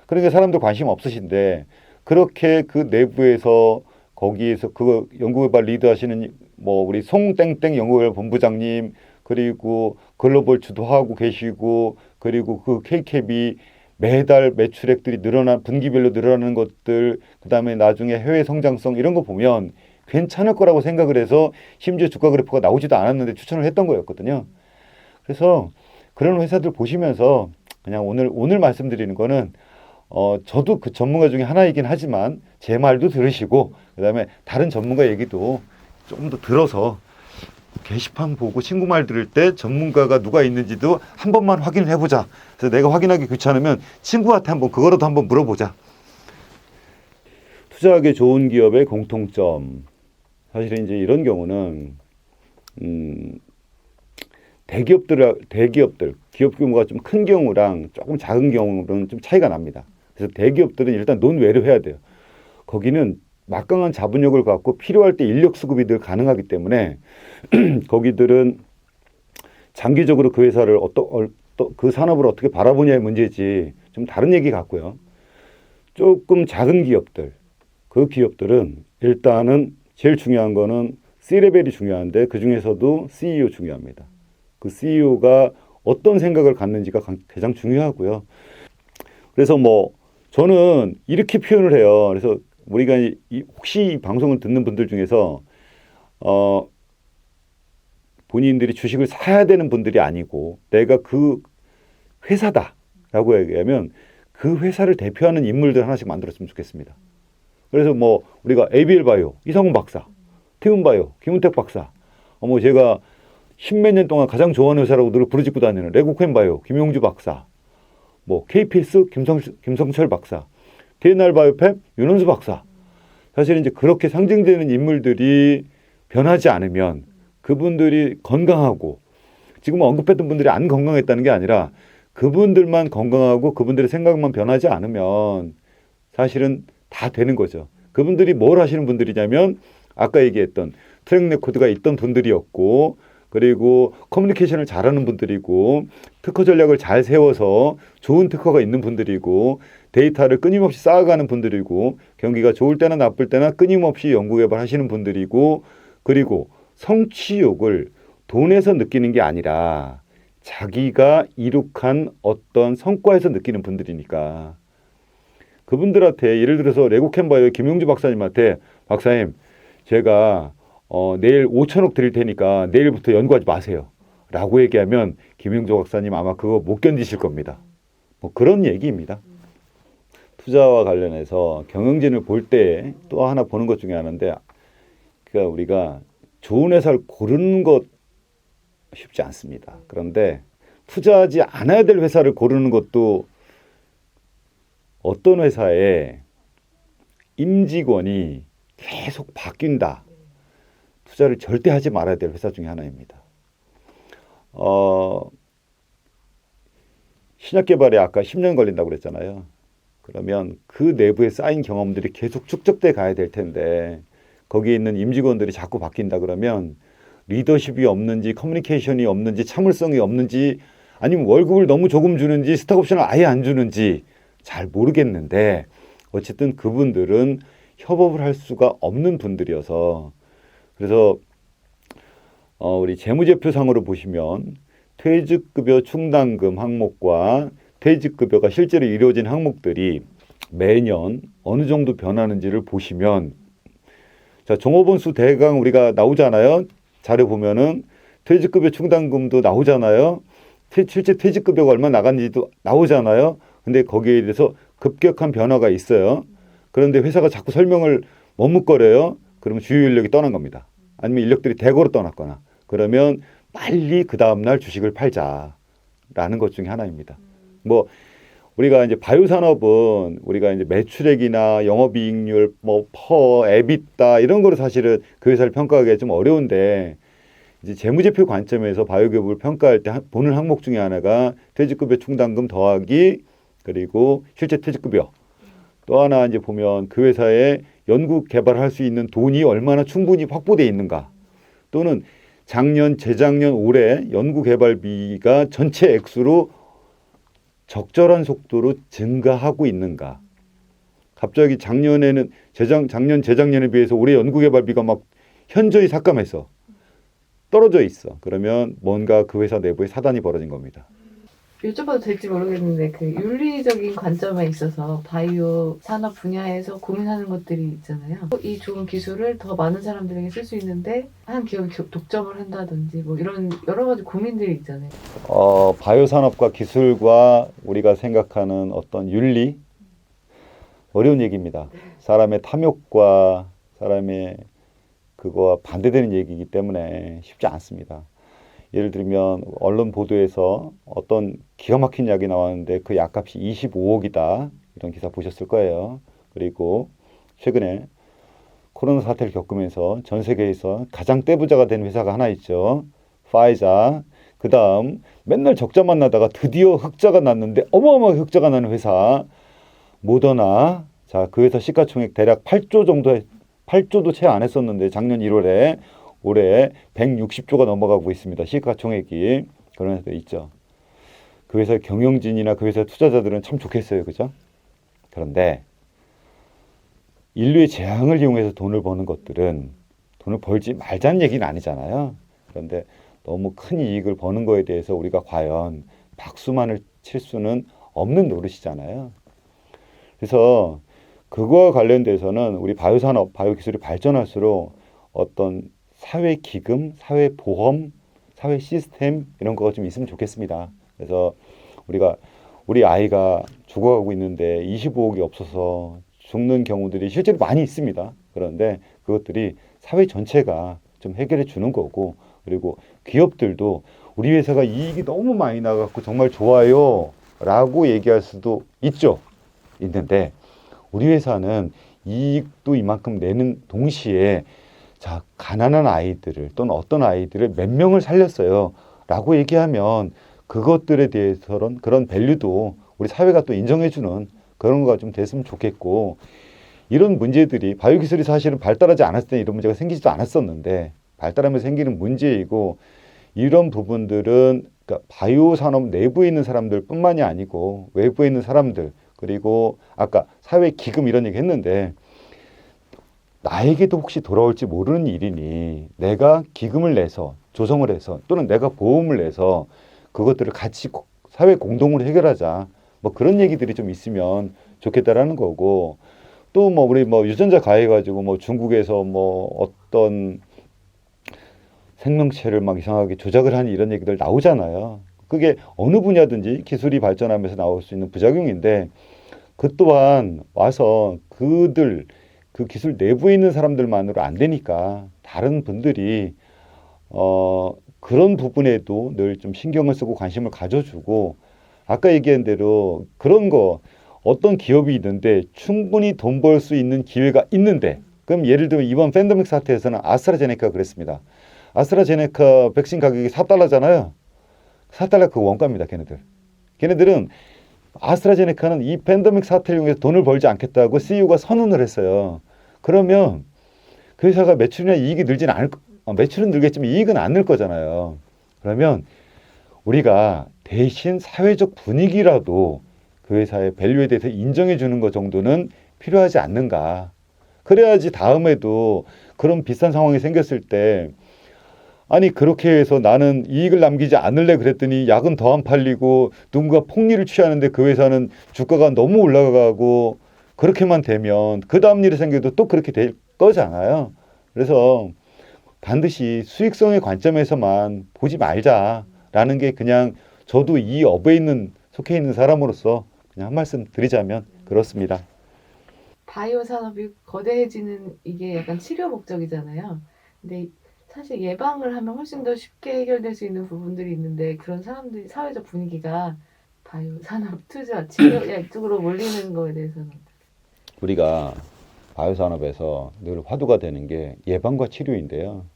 그러니까 사람들 관심 없으신데, 그렇게 그 내부에서 거기에서 그거 연구개발 리드하시는 뭐 우리 송땡땡 연구개발 본부장님, 그리고 글로벌 주도하고 계시고, 그리고 그 K캡이 매달 매출액들이 분기별로 늘어나는 것들, 그 다음에 나중에 해외 성장성 이런 거 보면 괜찮을 거라고 생각을 해서 심지어 주가 그래프가 나오지도 않았는데 추천을 했던 거였거든요. 그래서 그런 회사들 보시면서 그냥 오늘 말씀드리는 거는, 저도 그 전문가 중에 하나이긴 하지만 제 말도 들으시고, 그 다음에 다른 전문가 얘기도 조금 더 들어서 게시판 보고 친구 말 들을 때 전문가가 누가 있는지도 한 번만 확인을 해보자. 그래서 내가 확인하기 귀찮으면 친구한테 그거라도 한번 물어보자. 투자하기 좋은 기업의 공통점. 사실은 이제 이런 경우는 대기업들, 기업 규모가 좀 큰 경우랑 조금 작은 경우는 좀 차이가 납니다. 그래서 대기업들은 일단 논외로 해야 돼요. 거기는 막강한 자본력을 갖고 필요할 때 인력 수급이 늘 가능하기 때문에 거기들은 장기적으로 그 회사를 그 산업을 어떻게 바라보냐의 문제지 좀 다른 얘기 같고요. 조금 작은 기업들, 그 기업들은 일단은 제일 중요한 거는 C레벨이 중요한데 그 중에서도 CEO 중요합니다. 그 CEO가 어떤 생각을 갖는지가 가장 중요하고요. 그래서 뭐 저는 이렇게 표현을 해요. 그래서 우리가 혹시 이 방송을 듣는 분들 중에서 본인들이 주식을 사야 되는 분들이 아니고 내가 그 회사다라고 얘기하면 그 회사를 대표하는 인물들 하나씩 만들었으면 좋겠습니다. 그래서 뭐 우리가 ABL 바이오 이상훈 박사, 태운 바이오 김은택 박사, 뭐 제가 십몇 년 동안 가장 좋아하는 회사라고 늘 부르짖고 다니는 레고캠 바이오 김용주 박사, 뭐 KPS 김성철 박사, DNR 바이오팹 윤원수 박사. 사실 이제 그렇게 상징되는 인물들이 변하지 않으면 그분들이 건강하고 지금 언급했던 분들이 안 건강했다는 게 아니라 그분들만 건강하고 그분들의 생각만 변하지 않으면 사실은 다 되는 거죠. 그분들이 뭘 하시는 분들이냐면 아까 얘기했던 트랙 레코드가 있던 분들이었고 그리고 커뮤니케이션을 잘하는 분들이고 특허 전략을 잘 세워서 좋은 특허가 있는 분들이고 데이터를 끊임없이 쌓아가는 분들이고 경기가 좋을 때나 나쁠 때나 끊임없이 연구개발 하시는 분들이고 그리고 성취욕을 돈에서 느끼는 게 아니라 자기가 이룩한 어떤 성과에서 느끼는 분들이니까 그분들한테 예를 들어서 레고캠바이오 김용주 박사님한테 박사님 제가 내일 5천억 드릴 테니까 내일부터 연구하지 마세요 라고 얘기하면 김용주 박사님 아마 그거 못 견디실 겁니다. 뭐 그런 얘기입니다. 투자와 관련해서 경영진을 볼 때 또 하나 보는 것 중에 하나인데 그러니까 우리가 좋은 회사를 고르는 것 쉽지 않습니다. 그런데 투자하지 않아야 될 회사를 고르는 것도 어떤 회사에 임직원이 계속 바뀐다. 투자를 절대 하지 말아야 될 회사 중에 하나입니다. 신약 개발에 아까 10년 걸린다고 그랬잖아요. 그러면 그 내부에 쌓인 경험들이 계속 축적돼 가야 될 텐데 거기에 있는 임직원들이 자꾸 바뀐다 그러면 리더십이 없는지 커뮤니케이션이 없는지 참을성이 없는지 아니면 월급을 너무 조금 주는지 스톡옵션을 아예 안 주는지 잘 모르겠는데 어쨌든 그분들은 협업을 할 수가 없는 분들이어서 그래서 우리 재무제표상으로 보시면 퇴직급여 충당금 항목과 퇴직급여가 실제로 이루어진 항목들이 매년 어느 정도 변하는지를 보시면 자 종업원수 대강 우리가 나오잖아요. 자료 보면은 퇴직급여 충당금도 나오잖아요. 실제 퇴직급여가 얼마 나갔는지도 나오잖아요. 근데 거기에 대해서 급격한 변화가 있어요. 그런데 회사가 자꾸 설명을 머뭇거려요. 그러면 주요 인력이 떠난 겁니다. 아니면 인력들이 대거로 떠났거나 그러면 빨리 그 다음날 주식을 팔자라는 것 중에 하나입니다. 뭐 우리가 이제 바이오 산업은 우리가 이제 매출액이나 영업이익률, 뭐 에비타 이런 거를 사실은 그 회사를 평가하기가 좀 어려운데 이제 재무제표 관점에서 바이오 기업을 평가할 때 보는 항목 중에 하나가 퇴직급여 충당금 더하기 그리고 실제 퇴직급여 또 하나 이제 보면 그 회사에 연구 개발할 수 있는 돈이 얼마나 충분히 확보되어 있는가 또는 작년, 재작년, 올해 연구 개발비가 전체 액수로 적절한 속도로 증가하고 있는가. 갑자기 작년, 재작년에 비해서 올해 연구 개발비가 막 현저히 삭감해서 떨어져 있어. 그러면 뭔가 그 회사 내부에 사단이 벌어진 겁니다. 여쭤봐도 될지 모르겠는데 그 윤리적인 관점에 있어서 바이오 산업 분야에서 고민하는 것들이 있잖아요. 이 좋은 기술을 더 많은 사람들에게 쓸 수 있는데 한 기업이 독점을 한다든지 뭐 이런 여러 가지 고민들이 있잖아요. 바이오 산업과 기술과 우리가 생각하는 어떤 윤리 어려운 얘기입니다. 사람의 탐욕과 사람의 그거와 반대되는 얘기이기 때문에 쉽지 않습니다. 예를 들면 언론 보도에서 어떤 기가 막힌 약이 나왔는데 그 약값이 25억이다. 이런 기사 보셨을 거예요. 그리고 최근에 코로나 사태를 겪으면서 전 세계에서 가장 떼부자가 된 회사가 하나 있죠. 파이자. 그 다음 맨날 적자만 나다가 드디어 흑자가 났는데 어마어마하게 흑자가 나는 회사 모더나. 자, 그 회사 시가총액 대략 8조 정도, 8조도 채 안 했었는데 작년 1월에 올해 160조가 넘어가고 있습니다. 시가총액이. 그런 회사도 있죠. 그 회사 경영진이나 그 회사 투자자들은 참 좋겠어요. 그죠? 그런데 인류의 재앙을 이용해서 돈을 버는 것들은 돈을 벌지 말자는 얘기는 아니잖아요. 그런데 너무 큰 이익을 버는 거에 대해서 우리가 과연 박수만을 칠 수는 없는 노릇이잖아요. 그래서 그거와 관련돼서는 우리 바이오산업, 바이오기술이 발전할수록 어떤 사회기금, 사회보험, 사회 시스템 이런 거가 좀 있으면 좋겠습니다. 그래서 우리 아이가 죽어가고 있는데 25억이 없어서 죽는 경우들이 실제로 많이 있습니다. 그런데 그것들이 사회 전체가 좀 해결해 주는 거고, 그리고 기업들도 우리 회사가 이익이 너무 많이 나갖고 정말 좋아요 라고 얘기할 수도 있죠. 있는데 우리 회사는 이익도 이만큼 내는 동시에 자, 가난한 아이들을 또는 어떤 아이들을 몇 명을 살렸어요 라고 얘기하면 그것들에 대해서는 그런 밸류도 우리 사회가 또 인정해주는 그런 거가 좀 됐으면 좋겠고, 이런 문제들이 바이오기술이 사실은 발달하지 않았을 때 이런 문제가 생기지도 않았었는데 발달하면서 생기는 문제이고, 이런 부분들은 그러니까 바이오 산업 내부에 있는 사람들뿐만이 아니고 외부에 있는 사람들, 그리고 아까 사회 기금 이런 얘기 했는데 나에게도 혹시 돌아올지 모르는 일이니 내가 기금을 내서 조성을 해서 또는 내가 보험을 내서 그것들을 같이 사회 공동으로 해결하자, 뭐 그런 얘기들이 좀 있으면 좋겠다라는 거고, 또 뭐 우리 뭐 유전자 가해가지고 뭐 중국에서 뭐 어떤 생명체를 막 이상하게 조작을 하는 이런 얘기들 나오잖아요. 그게 어느 분야든지 기술이 발전하면서 나올 수 있는 부작용인데, 그 또한 와서 그 기술 내부에 있는 사람들만으로 안 되니까 다른 분들이 그런 부분에도 늘 좀 신경을 쓰고 관심을 가져주고, 아까 얘기한 대로 그런 거 어떤 기업이 있는데 충분히 돈 벌 수 있는 기회가 있는데, 그럼 예를 들면 이번 팬데믹 사태에서는 아스트라제네카가 그랬습니다. 아스트라제네카 백신 가격이 4달러잖아요. 4달러 그 원가입니다. 걔네들은 아스트라제네카는 이 팬데믹 사태를 이용해서 돈을 벌지 않겠다고 CEO가 선언을 했어요. 그러면 그 회사가 매출이나 이익이 늘진 않을 매출은 늘겠지만 이익은 안 늘 거잖아요. 그러면 우리가 대신 사회적 분위기라도 그 회사의 밸류에 대해서 인정해 주는 것 정도는 필요하지 않는가. 그래야지 다음에도 그런 비슷한 상황이 생겼을 때, 아니 그렇게 해서 나는 이익을 남기지 않을래 그랬더니 약은 더 안 팔리고 누군가 폭리를 취하는데 그 회사는 주가가 너무 올라가고, 그렇게만 되면 그 다음 일이 생겨도 또 그렇게 될 거잖아요. 그래서 반드시 수익성의 관점에서만 보지 말자라는 게, 그냥 저도 이 업에 속해 있는 사람으로서 그냥 한 말씀 드리자면 그렇습니다. 바이오 산업이 거대해지는 이게 약간 치료 목적이잖아요. 근데 사실 예방을 하면 훨씬 더 쉽게 해결될 수 있는 부분들이 있는데, 그런 사람들이 사회적 분위기가 바이오 산업 투자 치료 이쪽으로 몰리는 거에 대해서는 우리가 바이오 산업에서 늘 화두가 되는 게 예방과 치료인데요.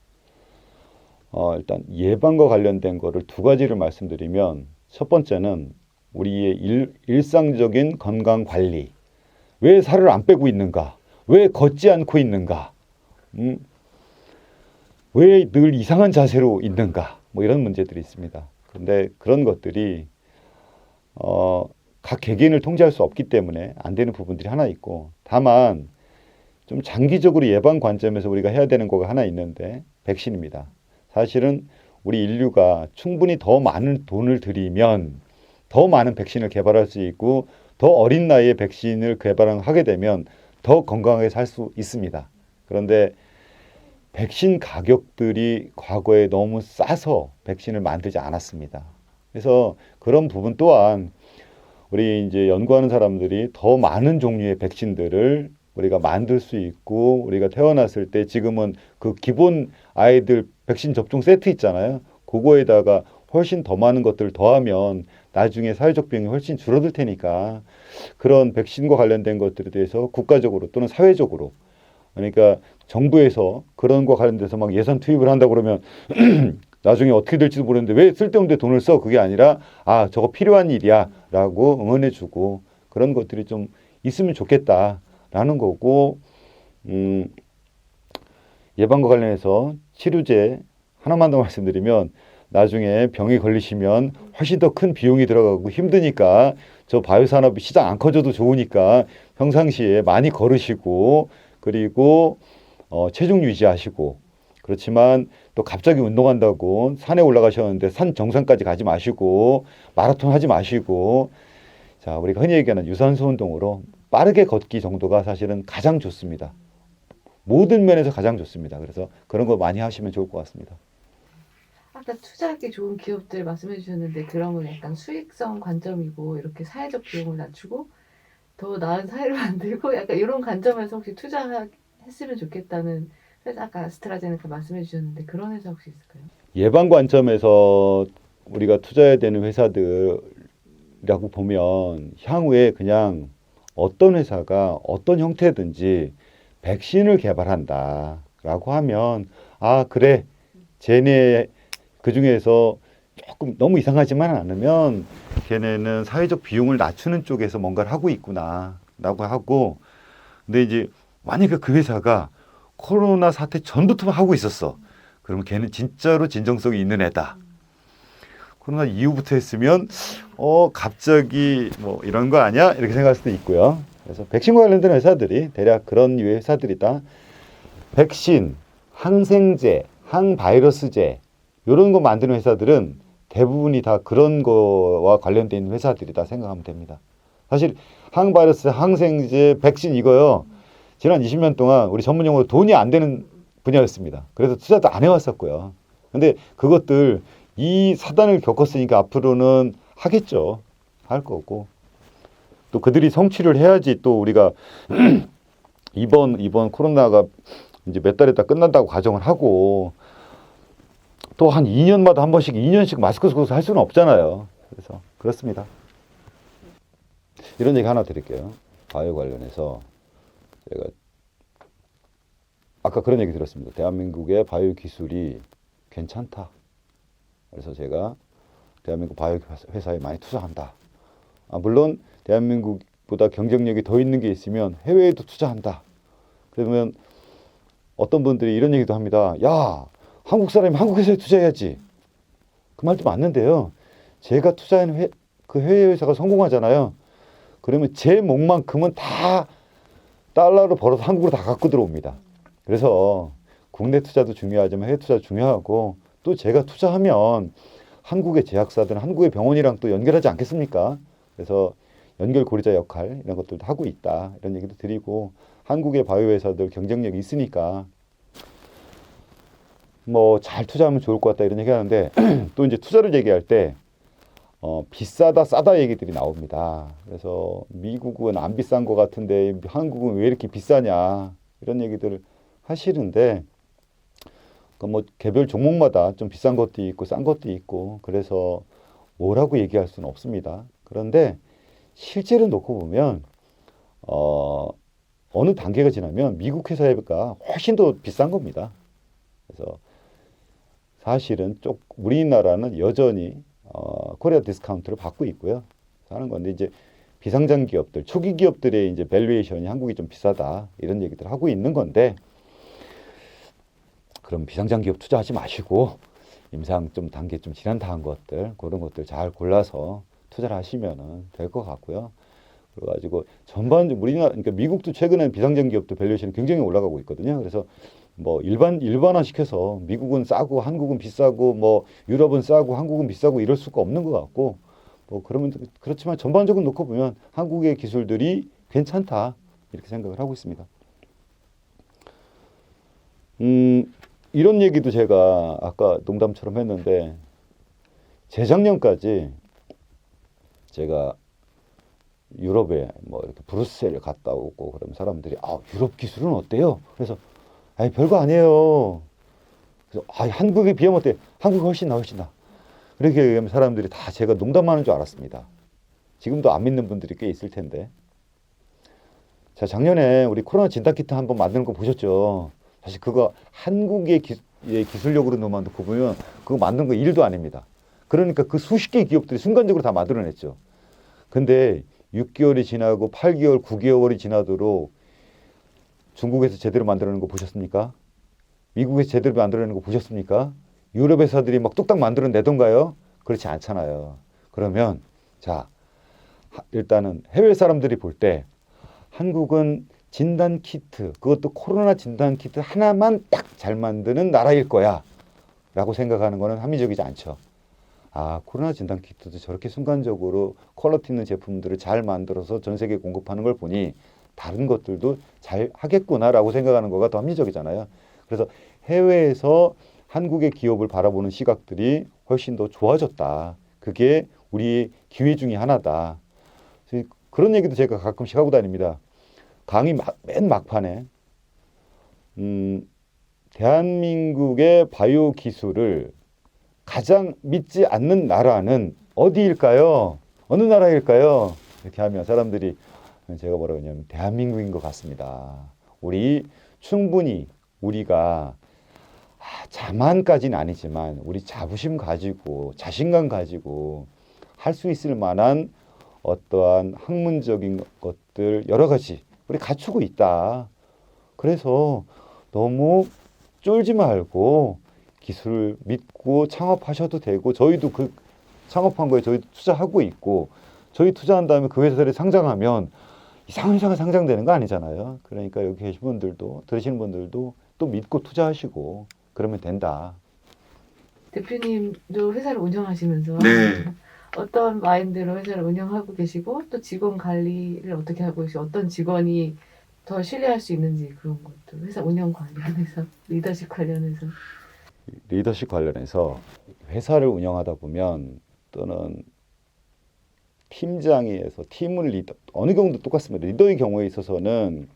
일단 예방과 관련된 거를 두 가지를 말씀드리면, 첫 번째는 우리의 일상적인 건강 관리. 왜 살을 안 빼고 있는가? 왜 걷지 않고 있는가? 왜 늘 이상한 자세로 있는가? 뭐 이런 문제들이 있습니다. 그런데 그런 것들이 각 개개인을 통제할 수 없기 때문에 안 되는 부분들이 하나 있고, 다만 좀 장기적으로 예방 관점에서 우리가 해야 되는 거가 하나 있는데 백신입니다. 사실은 우리 인류가 충분히 더 많은 돈을 들이면 더 많은 백신을 개발할 수 있고, 더 어린 나이에 백신을 개발하게 되면 더 건강하게 살 수 있습니다. 그런데 백신 가격들이 과거에 너무 싸서 백신을 만들지 않았습니다. 그래서 그런 부분 또한 우리 이제 연구하는 사람들이 더 많은 종류의 백신들을 우리가 만들 수 있고, 우리가 태어났을 때 지금은 그 기본 아이들 백신 접종 세트 있잖아요. 그거에다가 훨씬 더 많은 것들을 더하면 나중에 사회적 비용이 훨씬 줄어들 테니까, 그런 백신과 관련된 것들에 대해서 국가적으로 또는 사회적으로, 그러니까 정부에서 그런 거 관련돼서 막 예산 투입을 한다고 그러면 나중에 어떻게 될지도 모르는데 왜 쓸데없는 데 돈을 써? 그게 아니라 저거 필요한 일이야 라고 응원해주고, 그런 것들이 좀 있으면 좋겠다 라는 거고, 예방과 관련해서 치료제 하나만 더 말씀드리면, 나중에 병이 걸리시면 훨씬 더 큰 비용이 들어가고 힘드니까 저 바이오산업이 시장 안 커져도 좋으니까 평상시에 많이 걸으시고, 그리고 체중 유지하시고, 그렇지만 또 갑자기 운동한다고 산에 올라가셨는데 산 정상까지 가지 마시고, 마라톤 하지 마시고, 자, 우리가 흔히 얘기하는 유산소 운동으로 빠르게 걷기 정도가 사실은 가장 좋습니다. 모든 면에서 가장 좋습니다. 그래서 그런 거 많이 하시면 좋을 것 같습니다. 아까 투자하기 좋은 기업들 말씀해 주셨는데 그런 건 약간 수익성 관점이고 이렇게 사회적 비용을 낮추고 더 나은 사회를 만들고 약간 이런 관점에서 혹시 투자했으면 좋겠다는 회사 아까 아스트라제네카 말씀해 주셨는데 그런 회사 혹시 있을까요? 예방 관점에서 우리가 투자해야 되는 회사들이라고 보면 향후에 그냥 어떤 회사가 어떤 형태든지 백신을 개발한다라고 하면 아 그래 쟤네 그 중에서 조금 너무 이상하지만 않으면 걔네는 사회적 비용을 낮추는 쪽에서 뭔가를 하고 있구나라고 하고 근데 이제 만약에 그 회사가 코로나 사태 전부터 하고 있었어. 그러면 걔는 진짜로 진정성이 있는 애다. 코로나 이후부터 했으면 갑자기 뭐 이런 거 아니야? 이렇게 생각할 수도 있고요. 그래서 백신과 관련된 회사들이 대략 그런 유의 회사들이다. 백신, 항생제, 항바이러스제 이런 거 만드는 회사들은 대부분이 다 그런 거와 관련된 있는 회사들이다 생각하면 됩니다. 사실 항바이러스, 항생제, 백신 이거요. 지난 20년 동안 우리 전문 용어로 돈이 안 되는 분야였습니다. 그래서 투자도 안 해왔었고요. 근데 그것들 이 사단을 겪었으니까 앞으로는 하겠죠. 할 거고. 또 그들이 성취를 해야지 또 우리가 이번 코로나가 이제 몇 달 있다 끝난다고 가정을 하고 또 한 2년마다 한 번씩 2년씩 마스크 쓰고 할 수는 없잖아요. 그래서 그렇습니다. 이런 얘기 하나 드릴게요. 바이오 관련해서 제가 아까 그런 얘기 들었습니다. 대한민국의 바이오 기술이 괜찮다. 그래서 제가 대한민국 바이오 회사에 많이 투자한다. 물론 대한민국보다 경쟁력이 더 있는 게 있으면 해외에도 투자한다. 그러면 어떤 분들이 이런 얘기도 합니다. 야, 한국 사람이 한국 회사에 투자해야지. 그 말도 맞는데요. 제가 투자한 그 해외 회사가 성공하잖아요. 그러면 제 몫만큼은 다 달러로 벌어서 한국으로 다 갖고 들어옵니다. 그래서 국내 투자도 중요하지만 해외 투자도 중요하고 또 제가 투자하면 한국의 제약사들은 한국의 병원이랑 또 연결하지 않겠습니까? 그래서 연결고리자 역할 이런 것들도 하고 있다. 이런 얘기도 드리고 한국의 바이오 회사들 경쟁력이 있으니까 뭐 잘 투자하면 좋을 것 같다 이런 얘기 하는데 또 이제 투자를 얘기할 때 비싸다 싸다 얘기들이 나옵니다. 그래서 미국은 안 비싼 것 같은데 한국은 왜 이렇게 비싸냐 이런 얘기들을 하시는데 뭐 개별 종목마다 좀 비싼 것도 있고 싼 것도 있고 그래서 뭐라고 얘기할 수는 없습니다. 그런데 실제로 놓고 보면 어느 단계가 지나면 미국 회사가 훨씬 더 비싼 겁니다. 그래서 사실은 우리나라는 여전히 코리아 디스카운트를 받고 있고요. 하는 건데 이제 비상장 기업들, 초기 기업들의 이제 밸류에이션이 한국이 좀 비싸다 이런 얘기들 하고 있는 건데 그럼 비상장 기업 투자하지 마시고 임상 좀 단계 좀 지난 다한 것들 그런 것들 잘 골라서 투자를 하시면은 될 것 같고요. 그래가지고 전반적으로 우리나라 그러니까 미국도 최근에 비상장 기업도 밸류에이션이 굉장히 올라가고 있거든요. 그래서 뭐 일반화 시켜서 미국은 싸고 한국은 비싸고 뭐 유럽은 싸고 한국은 비싸고 이럴 수가 없는 것 같고 뭐 그러면 그렇지만 전반적으로 놓고 보면 한국의 기술들이 괜찮다 이렇게 생각을 하고 있습니다. 이런 얘기도 제가 아까 농담처럼 했는데 재작년까지 제가 유럽에 뭐 이렇게 브뤼셀을 갔다 오고 그러면 사람들이 유럽 기술은 어때요? 그래서 별거 아니에요. 그래서 한국에 비하면 어때? 한국이 훨씬 나. 이렇게 얘기하면 사람들이 다 제가 농담하는 줄 알았습니다. 지금도 안 믿는 분들이 꽤 있을 텐데. 자, 작년에 우리 코로나 진단키트 한번 만드는 거 보셨죠? 사실 그거 한국의 기술력으로만 놓고 보면 그거 만든 거 일도 아닙니다. 그러니까 그 수십 개의 기업들이 순간적으로 다 만들어냈죠. 근데 6개월이 지나고 8개월, 9개월이 지나도록 중국에서 제대로 만들어내는 거 보셨습니까? 미국에서 제대로 만들어내는 거 보셨습니까? 유럽 회사들이 막 뚝딱 만들어내던가요? 그렇지 않잖아요. 그러면 자, 일단은 해외 사람들이 볼 때 한국은 진단 키트, 그것도 코로나 진단 키트 하나만 딱 잘 만드는 나라일 거야 라고 생각하는 거는 합리적이지 않죠. 아, 코로나 진단 키트도 저렇게 순간적으로 퀄리티 있는 제품들을 잘 만들어서 전 세계에 공급하는 걸 보니 다른 것들도 잘 하겠구나라고 생각하는 거가 더 합리적이잖아요. 그래서 해외에서 한국의 기업을 바라보는 시각들이 훨씬 더 좋아졌다. 그게 우리 기회 중에 하나다. 그런 얘기도 제가 가끔씩 하고 다닙니다. 강의 맨 막판에 대한민국의 바이오 기술을 가장 믿지 않는 나라는 어디일까요? 어느 나라일까요? 이렇게 하면 사람들이 제가 뭐라고 하냐면 대한민국인 것 같습니다. 우리 충분히 우리가 자만까지는 아니지만 우리 자부심 가지고 자신감 가지고 할 수 있을 만한 어떠한 학문적인 것들 여러 가지 우리 갖추고 있다. 그래서 너무 쫄지 말고 기술을 믿고 창업하셔도 되고 저희도 그 창업한 거에 저희도 투자하고 있고 저희 투자한 다음에 그 회사들이 상장하면 이상한 상장되는 거 아니잖아요. 그러니까 여기 계신 분들도 들으시는 분들도 또 믿고 투자하시고 그러면 된다. 대표님도 회사를 운영하시면서 네. 어떤 마인드로 회사를 운영하고 계시고 또 직원 관리를 어떻게 하고 계시고 어떤 직원이 더 신뢰할 수 있는지 그런 것도 회사 운영 관련해서 리더십 관련해서 리더십 관련해서 회사를 운영하다 보면 또는 팀장에서 팀을 리더 어느 경우도 똑같습니다. 리더의 경우에 있어서는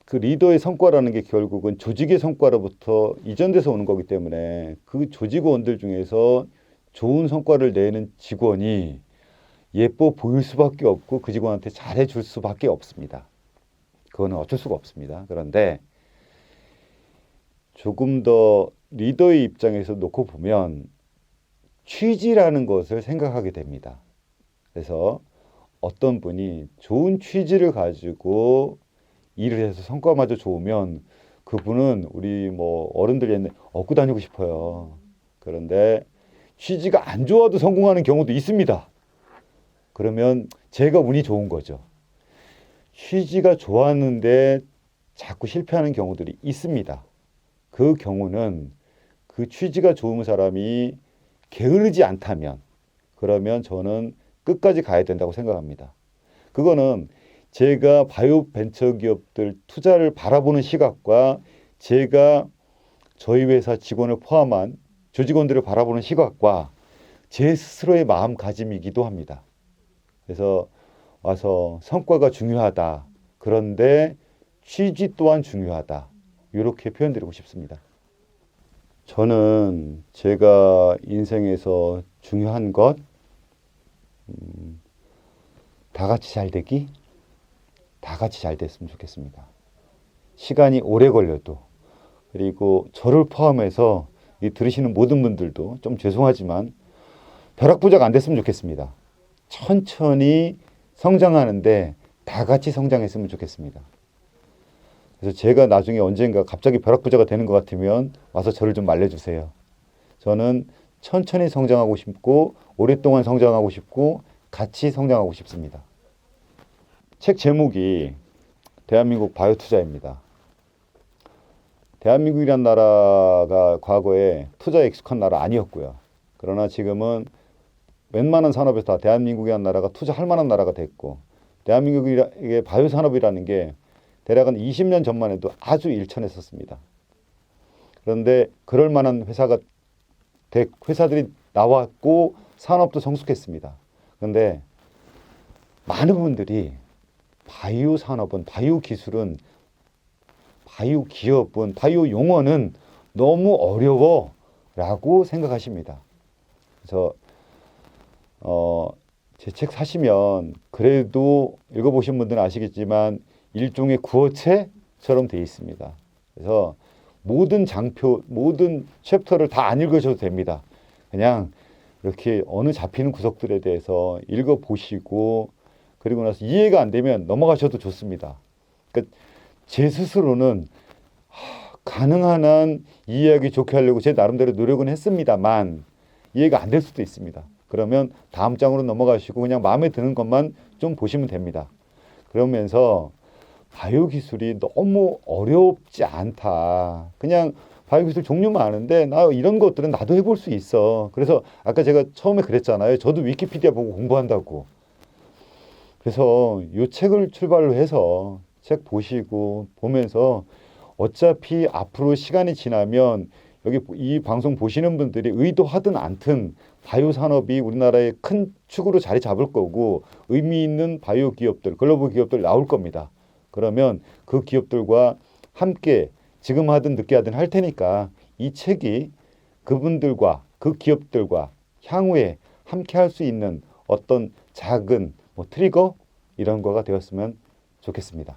그 리더의 성과라는 게 결국은 조직의 성과로부터 이전돼서 오는 거기 때문에 그 조직원들 중에서 좋은 성과를 내는 직원이 예뻐 보일 수밖에 없고 그 직원한테 잘해 줄 수밖에 없습니다. 그거는 어쩔 수가 없습니다. 그런데 조금 더 리더의 입장에서 놓고 보면 취지라는 것을 생각하게 됩니다. 그래서 어떤 분이 좋은 취지를 가지고 일을 해서 성과마저 좋으면 그분은 우리 뭐 어른들이 옛날에 얻고 다니고 싶어요. 그런데 취지가 안 좋아도 성공하는 경우도 있습니다. 그러면 제가 운이 좋은 거죠. 취지가 좋았는데 자꾸 실패하는 경우들이 있습니다. 그 경우는 그 취지가 좋은 사람이 게으르지 않다면 그러면 저는 끝까지 가야 된다고 생각합니다. 그거는 제가 바이오 벤처 기업들 투자를 바라보는 시각과 제가 저희 회사 직원을 포함한 조직원들을 바라보는 시각과 제 스스로의 마음가짐이기도 합니다. 그래서 와서 성과가 중요하다. 그런데 취지 또한 중요하다. 이렇게 표현드리고 싶습니다. 저는 제가 인생에서 중요한 것, 다 같이 잘 되기, 다 같이 잘 됐으면 좋겠습니다. 시간이 오래 걸려도 그리고 저를 포함해서 이 들으시는 모든 분들도 좀 죄송하지만 벼락부작 안 됐으면 좋겠습니다. 천천히 성장하는데 다 같이 성장했으면 좋겠습니다. 그래서 제가 나중에 언젠가 갑자기 벼락부자가 되는 것 같으면 와서 저를 좀 말려주세요. 저는 천천히 성장하고 싶고 오랫동안 성장하고 싶고 같이 성장하고 싶습니다. 책 제목이 대한민국 바이오 투자입니다. 대한민국이란 나라가 과거에 투자에 익숙한 나라 아니었고요. 그러나 지금은 웬만한 산업에서 다 대한민국이라는 나라가 투자할 만한 나라가 됐고 대한민국의 바이오 산업이라는 게 대략 한 20년 전만 해도 아주 일천했었습니다. 그런데 그럴 만한 회사들이 나왔고 산업도 성숙했습니다. 그런데 많은 분들이 바이오 산업은, 바이오 기술은, 바이오 기업은, 바이오 용어는 너무 어려워라고 생각하십니다. 그래서 제 책 사시면 그래도 읽어보신 분들은 아시겠지만 일종의 구어체처럼 되어 있습니다. 그래서 모든 장표, 모든 챕터를 다 안 읽으셔도 됩니다. 그냥 이렇게 어느 잡히는 구석들에 대해서 읽어보시고 그리고 나서 이해가 안 되면 넘어가셔도 좋습니다. 그러니까 제 스스로는 가능한 한 이해하기 좋게 하려고 제 나름대로 노력은 했습니다만 이해가 안 될 수도 있습니다. 그러면 다음 장으로 넘어가시고 그냥 마음에 드는 것만 좀 보시면 됩니다. 그러면서 바이오 기술이 너무 어렵지 않다. 그냥 바이오 기술 종류 많은데 나 이런 것들은 나도 해볼 수 있어. 그래서 아까 제가 처음에 그랬잖아요. 저도 위키피디아 보고 공부한다고. 그래서 이 책을 출발로 해서 책 보시고 보면서 어차피 앞으로 시간이 지나면 여기 이 방송 보시는 분들이 의도하든 않든 바이오 산업이 우리나라의 큰 축으로 자리 잡을 거고 의미 있는 바이오 기업들, 글로벌 기업들 나올 겁니다. 그러면 그 기업들과 함께 지금 하든 늦게 하든 할 테니까 이 책이 그분들과 그 기업들과 향후에 함께 할 수 있는 어떤 작은 트리거 이런 거가 되었으면 좋겠습니다.